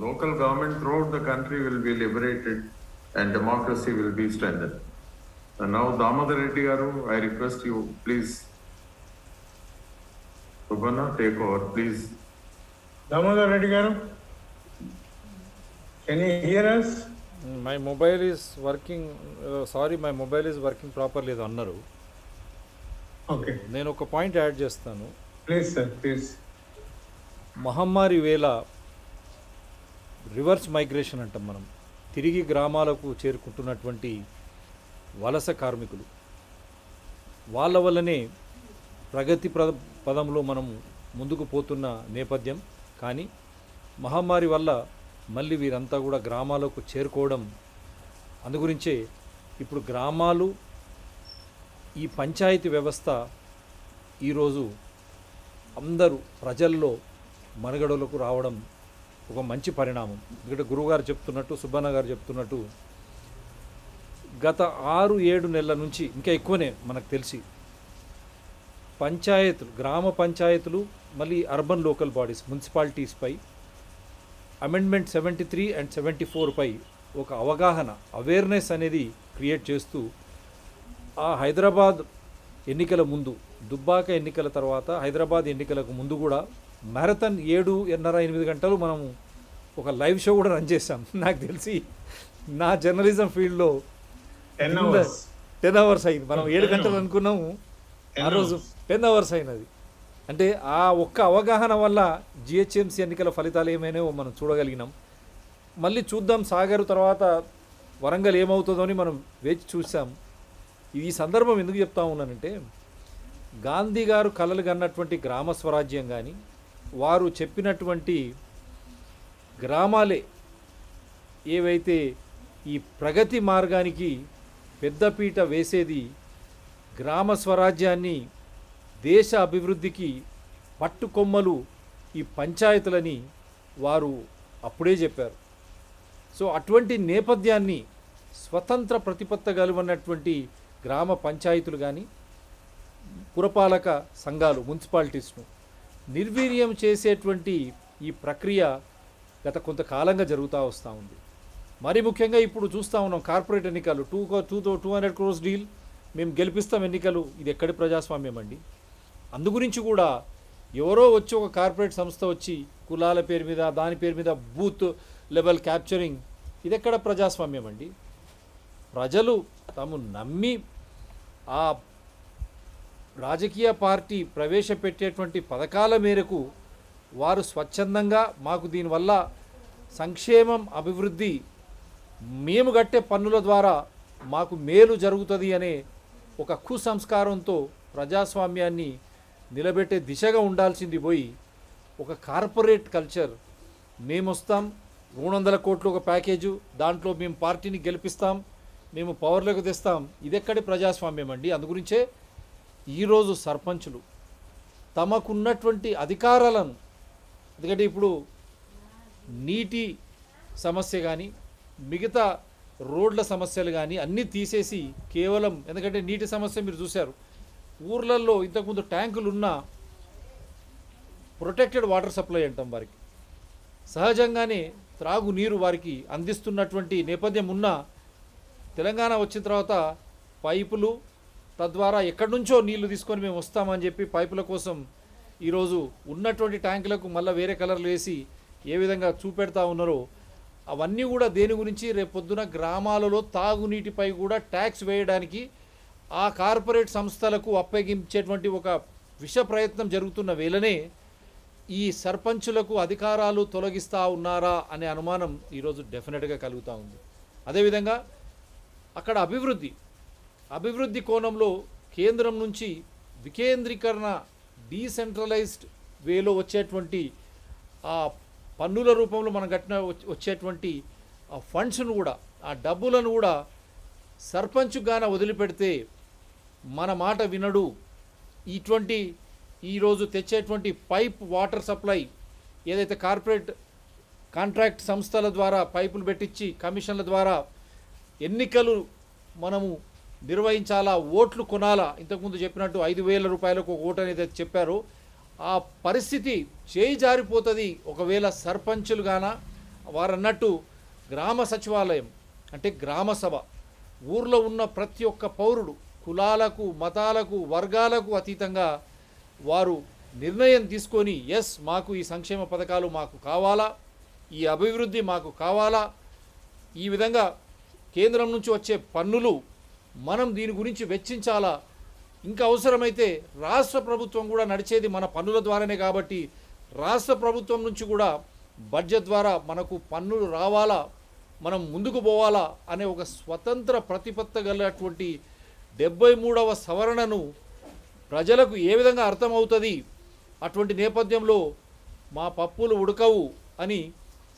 local government throughout the country will be liberated and democracy will be strengthened. And now Damodar Reddy garu, I request you, please. Subhana, take over, please. Damodar Reddy garu, can you hear us? My mobile is working, sorry my mobile is working properly అన్నారు. Okay, నేను ఒక point add చేస్తాను. Please sir, please. మహమ్మారి వేళ reverse migration అంటాం మనం, తిరిగి గ్రామాలకు చేరుకుంటున్నటువంటి వలస కార్మికులు, వాళ్ళ వల్లనే ప్రగతి పదంలో మనం ముందుకు పోతున్న నేపథ్యం. కానీ మహమ్మారి వల్ల మళ్ళీ వీరంతా కూడా గ్రామాలకు చేరుకోవడం, అందుగురించే ఇప్పుడు గ్రామాలు, ఈ పంచాయతీ వ్యవస్థ ఈరోజు అందరూ ప్రజల్లో మనుగడలకు రావడం ఒక మంచి పరిణామం. ఇక్కడ గురువుగారు చెప్తున్నట్టు, సుబ్బన్న గారు చెప్తున్నట్టు, గత 6-7 నెలల నుంచి ఇంకా ఎక్కువనే మనకు తెలిసి పంచాయతీలు, గ్రామ పంచాయతీలు, మళ్ళీ అర్బన్ లోకల్ బాడీస్, మున్సిపాలిటీస్పై అమెండ్మెంట్ 73 and 74 పై ఒక అవగాహన, అవేర్నెస్ అనేది క్రియేట్ చేస్తూ, ఆ హైదరాబాద్ ఎన్నికల ముందు, దుబ్బాక ఎన్నికల తర్వాత హైదరాబాద్ ఎన్నికలకు ముందు కూడా మ్యారథాన్ 7:30-8 గంటలు మనము ఒక లైవ్ షో కూడా రన్ చేశాం. నాకు తెలిసి నా జర్నలిజం ఫీల్డ్లో 10 hours అయింది. మనం 7 గంటలు అనుకున్నాము, ఆ రోజు 10 hours అయినది. అంటే ఆ ఒక్క అవగాహన వల్ల జిహెచ్ఎంసీ ఎన్నికల ఫలితాలు ఏమైనా మనం చూడగలిగినాం. మళ్ళీ చూద్దాం సాగర్ తర్వాత వరంగల్ ఏమవుతుందో అని మనం వేచి చూసాం. ఈ సందర్భం ఎందుకు చెప్తా ఉన్నానంటే, గాంధీ గారు కలలు కన్నటువంటి గ్రామ స్వరాజ్యం కానీ, వారు చెప్పినటువంటి గ్రామాలే ఏవైతే ఈ ప్రగతి మార్గానికి పెద్దపీట వేసేది గ్రామ స్వరాజ్యాన్ని, దేశ అభివృద్ధికి పట్టుకొమ్మలు ఈ పంచాయతీలని వారు అప్పుడే చెప్పారు. సో అటువంటి నేపథ్యాన్ని స్వతంత్ర ప్రతిపత్త కలిగినటువంటి గ్రామ పంచాయతీలు కానీ పురపాలక సంఘాలు, మున్సిపాలిటీస్ను నిర్వీర్యం చేసేటువంటి ఈ ప్రక్రియ గత కొంతకాలంగా జరుగుతూ వస్తూ ఉంది. మరి ముఖ్యంగా ఇప్పుడు చూస్తూ ఉన్నాం కార్పొరేట్ ఎన్నికలు 200 crores డీల్, మేము గెలిపిస్తాం ఎన్నికలు. ఇది ఎక్కడి ప్రజాస్వామ్యం అండి? అందుగురించి కూడా ఎవరో వచ్చి ఒక కార్పొరేట్ సంస్థ వచ్చి కులాల పేరు మీద, దాని పేరు మీద బూత్ లెవెల్ క్యాప్చరింగ్, ఇది ఎక్కడ ప్రజాస్వామ్యం అండి? ప్రజలు తాము నమ్మి ఆ రాజకీయ పార్టీ ప్రవేశపెట్టేటువంటి పథకాల మేరకు వారు స్వచ్ఛందంగా మాకు దీనివల్ల సంక్షేమం, అభివృద్ధి, మేము కట్టే పన్నుల ద్వారా మాకు మేలు జరుగుతుంది అనే ఒక కుసంస్కారంతో ప్రజాస్వామ్యాన్ని నిలబెట్టే దిశగా ఉండాల్సింది పోయి ఒక కార్పొరేట్ కల్చర్, మేము వస్తాం 200 కోట్లు ఒక ప్యాకేజు, దాంట్లో మేము పార్టీని గెలిపిస్తాం, మేము పవర్లోకి తెస్తాం, ఇదెక్కడి ప్రజాస్వామ్యం అండి? అందుగురించే ఈరోజు సర్పంచులు తమకున్నటువంటి అధికారాలను, ఎందుకంటే ఇప్పుడు నీటి సమస్య కానీ మిగతా రోడ్ల సమస్యలు కానీ అన్నీ తీసేసి కేవలం, ఎందుకంటే నీటి సమస్య మీరు చూశారు, ఊర్లలో ఇంతకుముందు ట్యాంకులు ఉన్నా ప్రొటెక్టెడ్ వాటర్ సప్లై అంటాం, వారికి సహజంగానే త్రాగునీరు వారికి అందిస్తున్నటువంటి నేపథ్యం ఉన్న తెలంగాణ వచ్చిన తర్వాత పైపులు, తద్వారా ఎక్కడి నుంచో నీళ్లు తీసుకొని మేము వస్తామని చెప్పి పైపుల కోసం ఈరోజు ఉన్నటువంటి ట్యాంకులకు మళ్ళీ వేరే కలర్లు వేసి ఏ విధంగా చూపెడతా ఉన్నారో అవన్నీ కూడా దేని గురించి, రేపొద్దున గ్రామాలలో తాగునీటిపై కూడా ట్యాక్స్ వేయడానికి ఆ కార్పొరేట్ సంస్థలకు అప్పగించేటువంటి ఒక విష ప్రయత్నం జరుగుతున్న వేళనే ఈ సర్పంచులకు అధికారాలు తొలగిస్తూ ఉన్నారా అనే అనుమానం ఈరోజు డెఫినెట్గా కలుగుతూ ఉంది. అదేవిధంగా అక్కడ అభివృద్ధి కోణంలో కేంద్రం నుంచి వికేంద్రీకరణ, డీసెంట్రలైజ్డ్ వేలో వచ్చేటువంటి ఆ పన్నుల రూపంలో మనం కట్టిన వచ్చేటువంటి ఆ ఫండ్స్ను కూడా, ఆ డబ్బులను కూడా సర్పంచ్గాన వదిలిపెడితే మన మాట వినడు. ఇటువంటి ఈరోజు తెచ్చేటువంటి పైప్ వాటర్ సప్లై ఏదైతే కార్పొరేట్ కాంట్రాక్ట్ సంస్థల ద్వారా పైపులు పెట్టించి కమిషన్ల ద్వారా ఎన్నికలు మనము నిర్వహించాలా, ఓట్లు కొనాలా, ఇంతకుముందు చెప్పినట్టు 5,000 రూపాయలకు ఒక ఓటు అనేది చెప్పారు. ఆ పరిస్థితి చేయి జారిపోతుంది ఒకవేళ సర్పంచులుగాన వారన్నట్టు గ్రామ సచివాలయం అంటే గ్రామ సభ, ఊర్లో ఉన్న ప్రతి ఒక్క పౌరుడు కులాలకు, మతాలకు, వర్గాలకు అతీతంగా వారు నిర్ణయం తీసుకొని ఎస్ మాకు ఈ సంక్షేమ పథకాలు మాకు కావాలా, ఈ అభివృద్ధి మాకు కావాలా, ఈ విధంగా కేంద్రం నుంచి వచ్చే పన్నులు మనం దీని గురించి వెచ్చించాలా, ఇంకా అవసరమైతే రాష్ట్ర ప్రభుత్వం కూడా నడిచేది మన పన్నుల ద్వారానే కాబట్టి రాష్ట్ర ప్రభుత్వం నుంచి కూడా బడ్జెట్ ద్వారా మనకు పన్నులు రావాలా, మనం ముందుకు పోవాలా అనే ఒక స్వతంత్ర ప్రతిపత్త గలటువంటి 73వ సవరణను ప్రజలకు ఏ విధంగా అర్థమవుతుంది, అటువంటి నేపథ్యంలో మా పప్పులు ఉడకవు అని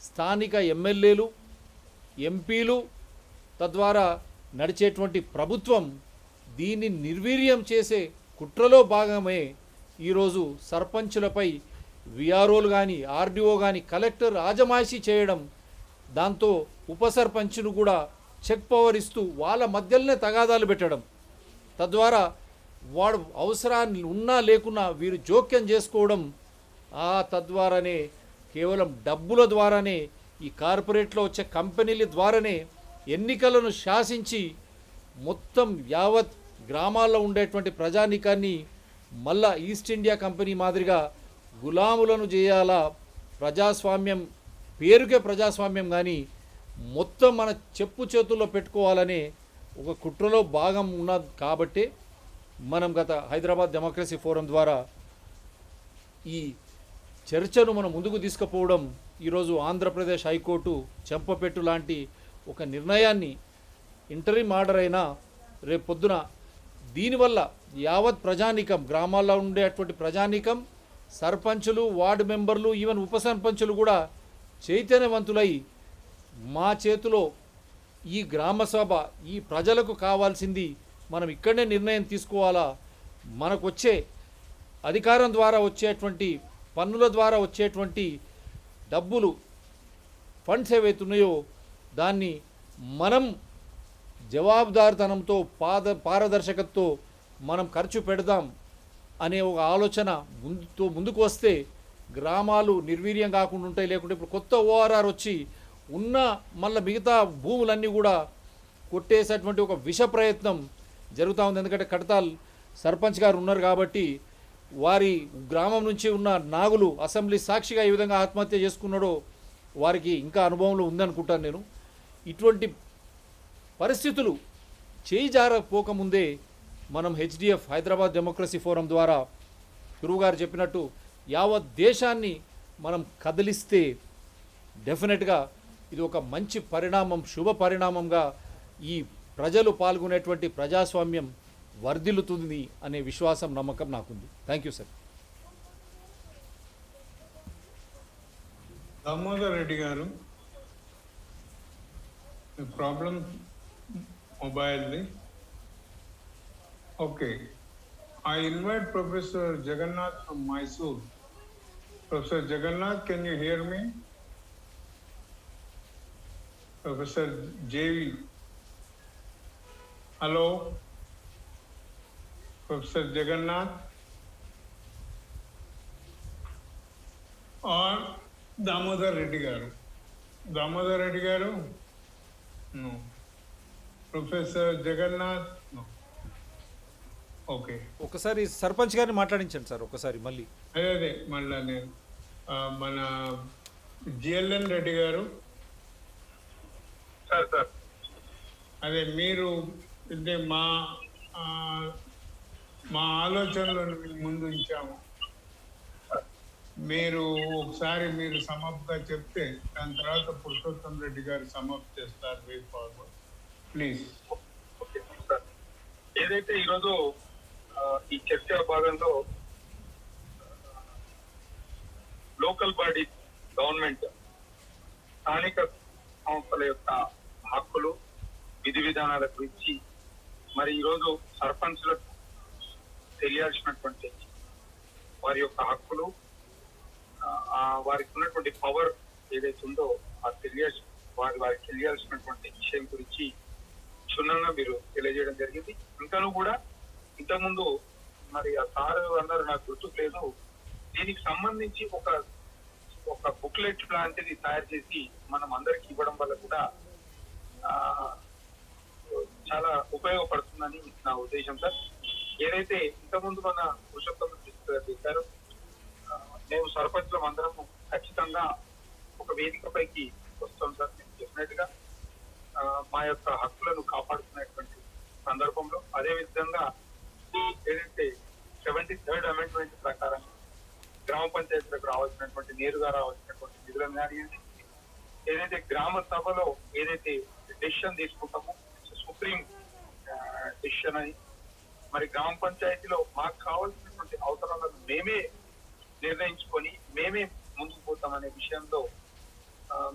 స్థానిక ఎమ్మెల్యేలు, ఎంపీలు, తద్వారా నడిచేటువంటి ప్రభుత్వం దీన్ని నిర్వీర్యం చేసే కుట్రలో భాగమే ఈరోజు సర్పంచులపై విఆర్ఓలు కానీ, ఆర్డీఓ కానీ, కలెక్టర్ ఆజమాయిషీ చేయడం, దాంతో ఉప సర్పంచ్ను కూడా చెక్ పవర్ ఇస్తూ వాళ్ళ మధ్యలోనే తగాదాలు పెట్టడం, తద్వారా వాడు అవసరాన్ని ఉన్నా లేకున్నా వీరు జోక్యం చేసుకోవడం, తద్వారానే కేవలం డబ్బుల ద్వారానే ఈ కార్పొరేట్లో వచ్చే కంపెనీల ద్వారానే ఎన్నికలను శాసించి మొత్తం యావత్ గ్రామాల్లో ఉండేటువంటి ప్రజానీకాన్ని మళ్ళా ఈస్ట్ ఇండియా కంపెనీ మాదిరిగా గులాములను చేయాలా, ప్రజాస్వామ్యం పేరుకే ప్రజాస్వామ్యం కానీ మొత్తం మన చెప్పు చేతుల్లో పెట్టుకోవాలనే ఒక కుట్రలో భాగం ఉన్నది. కాబట్టి మనం గత హైదరాబాద్ డెమోక్రసీ ఫోరం ద్వారా ఈ చర్చను మనం ముందుకు తీసుకుపోవడం, ఈరోజు ఆంధ్రప్రదేశ్ హైకోర్టు చెంపపెట్టు లాంటి ఒక నిర్ణయాన్ని, ఇంటరిమ్ ఆర్డర్ అయినా రేపు పొద్దున దీనివల్ల యావత్ ప్రజానీకం, గ్రామాల్లో ఉండేటువంటి ప్రజానీకం, సర్పంచులు, వార్డు మెంబర్లు, ఈవెన్ ఉప సర్పంచులు కూడా చైతన్యవంతులై మా చేతిలో ఈ గ్రామ సభ ఈ ప్రజలకు కావాల్సింది మనం ఇక్కడనే నిర్ణయం తీసుకోవాలా, మనకు వచ్చే అధికారం ద్వారా వచ్చేటువంటి పన్నుల ద్వారా వచ్చేటువంటి డబ్బులు ఫండ్స్ ఏవైతున్నాయో దాన్ని మనం జవాబుదారితనంతో పారదర్శకతతో మనం ఖర్చు పెడదాం అనే ఒక ఆలోచన ముందుకు వస్తే గ్రామాలు నిర్వీర్యం కాకుండా ఉంటాయి. లేకుంటే ఇప్పుడు కొత్త ఓఆర్ఆర్ వచ్చి ఉన్న మళ్ళీ మిగతా భూములన్నీ కూడా కొట్టేసేటువంటి ఒక విష ప్రయత్నం జరుగుతూ ఉంది. ఎందుకంటే కడతాల్ సర్పంచ్ గారు ఉన్నారు కాబట్టి వారి గ్రామం నుంచి ఉన్న నాగులు అసెంబ్లీ సాక్షిగా ఈ విధంగా ఆత్మహత్య చేసుకున్నాడో వారికి ఇంకా అనుభవంలో ఉందనుకుంటాను నేను. ఇటువంటి పరిస్థితులు చేయి జారపోకముందే మనం హెచ్డిఎఫ్ హైదరాబాద్ డెమోక్రసీ ఫోరం ద్వారా గురువు గారు చెప్పినట్టు యావత్ దేశాన్ని మనం కదిలిస్తే డెఫినెట్గా ఇది ఒక మంచి పరిణామం, శుభ పరిణామంగా ఈ ప్రజలు పాల్గొనేటువంటి ప్రజాస్వామ్యం వర్ధిల్లుతుంది అనే విశ్వాసం, నమ్మకం నాకుంది. Thank you sir. Damodar Reddy గారు, ప్రాబ్లం మొబైల్ది. Okay, I invite Professor Jagannath from Mysore. Professor Jagannath, can you hear me? Professor JV. Hello? Professor Jagannath? Or Damodar Reddy garu? Damodar Reddy garu? No. Professor Jagannath? No. Okay, ఒకసారి సర్పంచ్ గారిని మాట్లాడించండి sir. ఒకసారి మళ్ళీ అదే మళ్ళీ నేను మన GLN Reddy గారు, sir అదే మీరు అంటే మా ఆలోచనలను మీ ముందు ఉంచాము. మీరు ఒకసారి మీరు సమప్గా చెప్తే దాని తర్వాత పురుషోత్తం రెడ్డి గారు సమప్ చేస్తారు. Way forward please. Okay sir, ఏదైతే ఈరోజు ఈ చర్చ భాగంలో లోకల్ బాడీ, గవర్నమెంట్, స్థానిక సంస్థల యొక్క హక్కులు, విధి విధానాల గురించి మరి ఈరోజు సర్పంచ్లకు తెలియాల్సినటువంటి వారి యొక్క హక్కులు, వారికి ఉన్నటువంటి పవర్ ఏదైతే ఉందో వారికి తెలియాల్సినటువంటి విషయం గురించి క్షుణ్ణంగా మీరు తెలియజేయడం జరిగింది. ఇంకాను కూడా ఇంతకుముందు మరి ఆ సార్ అన్నారు, నాకు గుర్తుకు లేదు, దీనికి సంబంధించి ఒక బుక్లెట్ లాంటిది తయారు చేసి మనం అందరికి ఇవ్వడం వల్ల కూడా చాలా ఉపయోగపడుతుందని నా ఉద్దేశం సార్. ఏదైతే ఇంతకుముందు మన పురుషోత్తం చెప్పారో, మేము సర్పంచ్లం అందరం ఖచ్చితంగా ఒక వేదికపైకి వస్తాం సార్. డెఫినెట్ గా మా యొక్క హక్కులను కాపాడుకునేటువంటి సందర్భంలో అదేవిధంగా ఏదైతే 73rd అమెండ్మెంట్ ప్రకారం గ్రామ పంచాయతీలకు రావాల్సినటువంటి నేరుగా రావాల్సినటువంటి నిధులను కానివ్వండి, ఏదైతే గ్రామ సభలో ఏదైతే డెసిషన్ తీసుకుంటామో సుప్రీం డెసిషన్ అని, మరి గ్రామ పంచాయతీలో మాకు కావాల్సినటువంటి అవసరాలను మేమే నిర్ణయించుకొని మేమే ముందుకు పోతామనే విషయంలో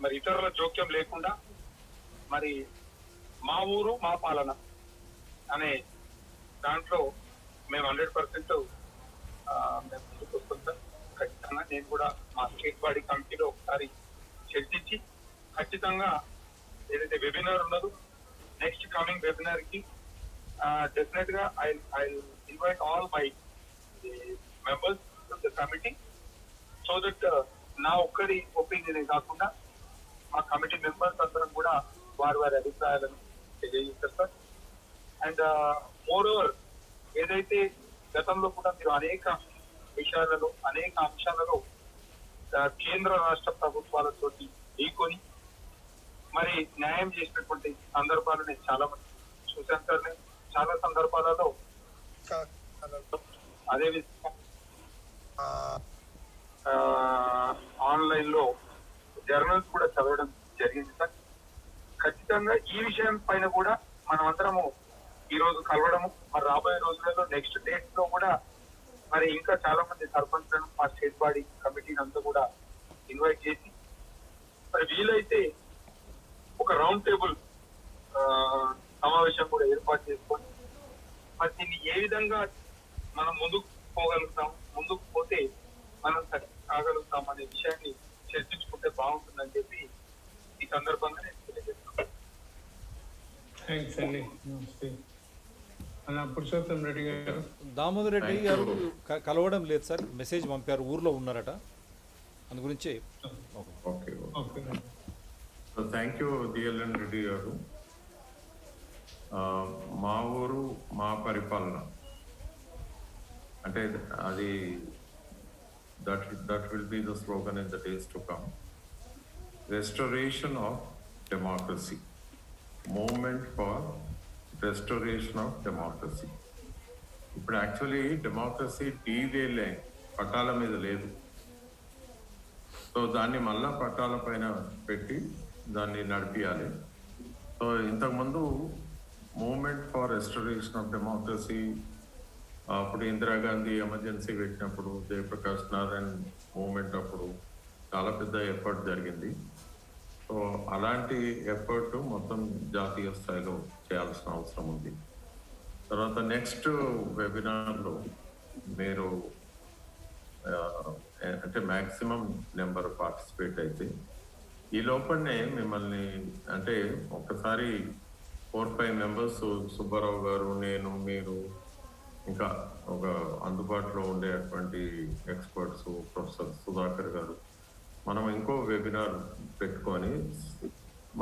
మరి ఇతరుల జోక్యం లేకుండా మరి మా ఊరు మా పాలన అనే దాంట్లో మేము 100% మేము ముందుకు వస్తుంటాం. ఖచ్చితంగా నేను కూడా మా స్టేట్ బాడీ కమిటీలో ఒకసారి చర్చించి ఖచ్చితంగా ఏదైతే వెబినార్ ఉన్నదో నెక్స్ట్ కమింగ్ వెబినార్ కి డెఫినెట్ గా I invite all my members of the committee so that నా ఒక్కరి ఒపీనియన్ కాకుండా మా కమిటీ మెంబర్స్ అందరం కూడా వారి అభిప్రాయాలను తెలియజేస్తారు సార్. అండ్ మోర్ ఓవర్ ఏదైతే గతంలో కూడా మీరు అనేక విషయాలలో అనేక అంశాలలో కేంద్ర రాష్ట్ర ప్రభుత్వాలతో ఢీకొని మరి న్యాయం చేసినటువంటి సందర్భాలు నేను చాలా మంది చూశాను సార్. నేను చాలా సందర్భాలలో అదేవిధంగా ఆన్లైన్ లో జర్నల్స్ కూడా చదవడం జరిగింది సార్. ఖచ్చితంగా ఈ విషయం పైన కూడా మనం అందరము ఈ రోజు కలవడము, మరి రాబోయే రోజులలో నెక్స్ట్ డేట్ లో కూడా మరి ఇంకా చాలా మంది సర్పంచ్లను మా స్టేట్ బాడీ కమిటీని అంతా కూడా ఇన్వైట్ చేసి మరి వీలైతే ఒక రౌండ్ టేబుల్ సమావేశం కూడా ఏర్పాటు చేసుకొని మరి దీన్ని ఏ విధంగా మనం ముందుకు పోగలుగుతాం, ముందుకు పోతే మనం కాగలుగుతాం అనే విషయాన్ని చర్చించుకుంటే బాగుంటుందని చెప్పి ఈ సందర్భంగా నేను తెలియజేస్తున్నాను. థ్యాంక్స్ అండి. నమస్తే అలా పురుషోత్తం రెడ్డి గారు. దామోదర్ రెడ్డి గారు కలవడం లేదు సార్, మెసేజ్ పంపారు, ఊర్లో ఉన్నారట, అందు గురించి. Okay okay so thank you డిఎల్ఎన్ Reddy గారు. మా ఊరు మా పరిపాలన అంటే అది that will be the slogan in the days to come. Restoration of democracy, movement for restoration of democracy. ఇప్పుడు యాక్చువల్లీ డెమోక్రసీ టీవీలే పట్టాల మీద లేదు. సో దాన్ని మళ్ళా పట్టాల పైన పెట్టి దాన్ని నడిపించాలి. సో ఇంతకుముందు movement for restoration of democracy అప్పుడు ఇందిరాగాంధీ ఎమర్జెన్సీ పెట్టినప్పుడు, జయప్రకాష్ నారాయణ్ మూవ్మెంట్ అప్పుడు చాలా పెద్ద ఎఫర్ట్ జరిగింది. సో అలాంటి ఎఫర్ట్ మొత్తం జాతీయ స్థాయిలో చేయాల్సిన అవసరం ఉంది. తర్వాత నెక్స్ట్ వెబినార్లో మీరు అంటే మ్యాక్సిమం నెంబర్ పార్టిసిపేట్ అయితే ఈ లోపలనే మిమ్మల్ని అంటే ఒకసారి 4-5 మెంబర్స్, సుబ్బారావు గారు, నేను, మీరు, ఇంకా ఒక అందుబాటులో ఉండేటువంటి ఎక్స్పర్ట్స్ ప్రొఫెసర్ సుధాకర్ గారు, మనం ఇంకో వెబినార్ పెట్టుకొని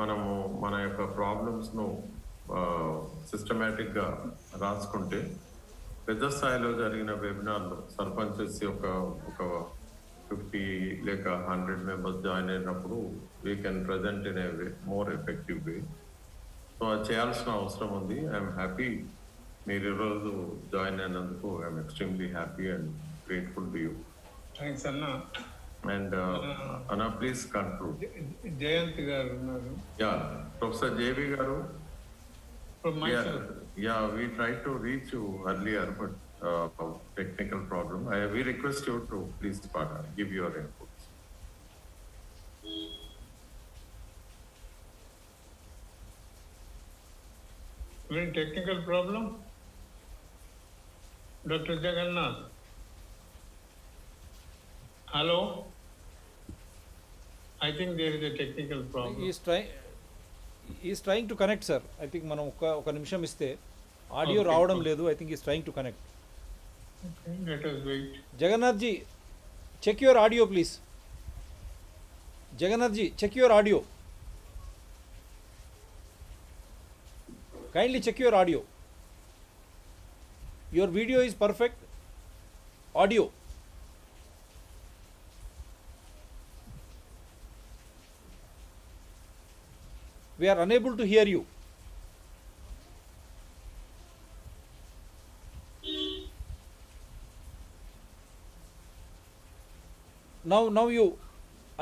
మనము మన యొక్క ప్రాబ్లమ్స్ను సిస్టమేటిక్గా రాసుకుంటే పెద్ద స్థాయిలో జరిగిన వెబినార్లో సర్పంచెస్ యొక్క ఒక 50 లేక 100 మెంబర్స్ జాయిన్ అయినప్పుడు we can present in a way more effective way. So అది చేయాల్సిన అవసరం ఉంది. ఐఎమ్ హ్యాపీ మీరు ఈరోజు జాయిన్ అయినందుకు. I'm extremely happy and grateful to you. Thanks అన్న. అండ్ అన్నా ప్లీజ్ కన్క్లూడ్. జయంత్ గారు ఉన్నారు. యా, ప్రొఫెసర్ జేబీ గారు. Myself. Yeah, we tried to reach you earlier, but technical problem. We request you to please give your inputs. Any technical problem? Dr. Jagannath. Hello? I think there is a technical problem. Is trying to connect sir. I think మనం ఒక నిమిషం ఇస్తే audio రావడం లేదు. I think is trying to connect. Let us wait. Jagannath ji, check your audio please. Jagannath ji, check your audio. Kindly check your audio. Your video is perfect. Audio. We are unable to hear you. Now you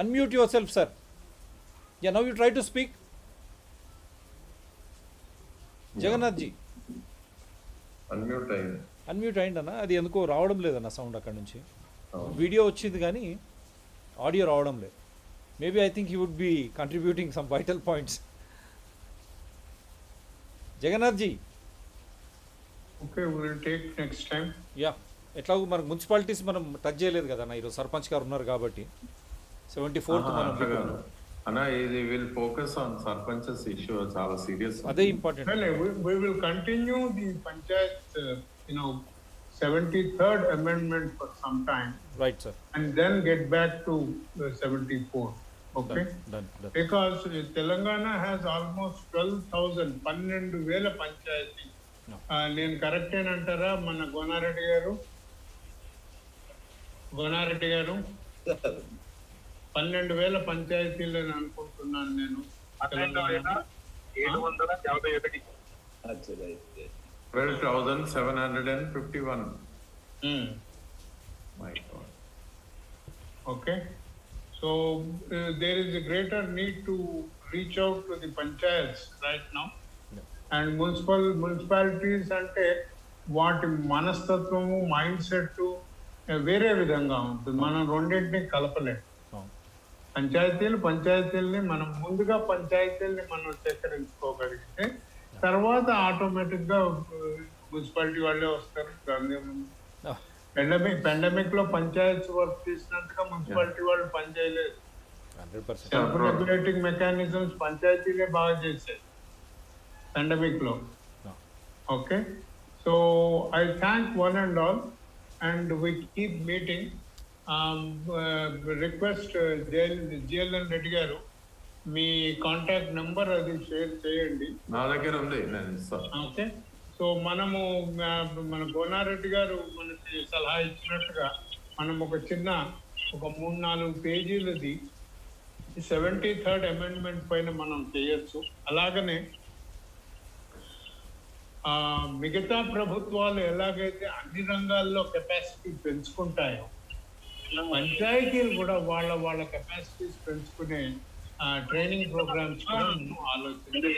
unmute yourself, sir. Yeah, now you try to speak. Jagannath ji. Unmute అయిందన్న. అది ఎందుకో రావడం లేదన్న sound అక్కడ నుంచి. Video వచ్చింది కానీ audio రావడం లేదు. Maybe I think he would be contributing some vital points. Jagannath ji. Okay, we will take next time. Yeah, ఎట్లాగో మనకు మున్సిపాలిటీస్ మనం టచ్ చేయలేదు కదా అన్న. ఈరోజు సర్పంచ్ గారు ఉన్నారు కాబట్టి 74th మనం అన్న ఇది will focus on sarpanches issue. చాలా సీరియస్, అదే important. Well, we will continue the Panchayat, 73rd amendment for some time. Right, sir. And then get back to 74. Okay? Done. Because Telangana has almost 12,000, 12,000 panchayat. నేను correct అంటారా మన గోనారెడ్డి గారు? 12,000 పంచాయతీలు అని అనుకుంటున్నాను నేను. 12,751. 12,751. My God. Okay. So there is a greater need to reach out to the panchayats right now. And municipalities అంటే వాటి మనస్తత్వము, మైండ్ సెట్ వేరే విధంగా ఉంటుంది. మనం రెండింటిని కలపలేం. పంచాయతీల్ని మనం ముందుగా పంచాయతీల్ని మనం సేకరించుకోగలిగితే తర్వాత ఆటోమేటిక్ గా మున్సిపాలిటీ వాళ్ళే వస్తారు. పెండమిక్ లో పంచాయతీ వర్క్ చేసినంతగా మున్సిపాలిటీ వాళ్ళు పనిచేయలేదు. 100%. రెగ్యులేటింగ్ మెకానిజమ్స్ పంచాయతీలే బాగా చేశాయి పెండమిక్ లో. Okay, so I thank one and all and we keep meeting. Request GLN Reddy గారు, మీ కాంటాక్ట్ నెంబర్ అది షేర్ చేయండి. నా దగ్గర ఉంది, నేను ఇస్తాను. ఓకే, సో మనము మన గోనారెడ్డి గారు మనకి సలహా ఇచ్చినట్టుగా మనం ఒక 3-4 పేజీలది 73rd అమెండ్మెంట్ పైన మనం చేయొచ్చు. అలాగనే మిగతా ప్రభుత్వాలు ఎలాగైతే అన్ని రంగాల్లో కెపాసిటీ పెంచుకుంటాయో, పంచాయతీలు కూడా వాళ్ళ కెపాసిటీస్ పెంచుకునే ట్రైనింగ్ ప్రోగ్రామ్స్ కూడా ఆలోచించాలి.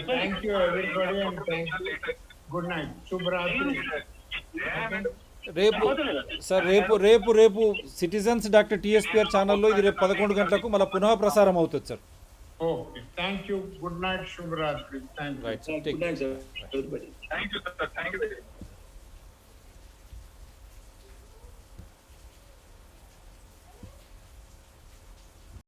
Thank you everybody and thank you. Good night, శుభరాత్రి. రేపు సిటిజన్స్ డాక్టర్ టిఎస్పిఆర్ ఛానల్లో ఇది రేపు 11 గంటలకు మళ్ళీ పునః ప్రసారం అవుతుంది sir. Okay, thank you. Good night, శుభరాత్రి. Thank you. Right sir. Good night sir. Thank you sir. Thank you.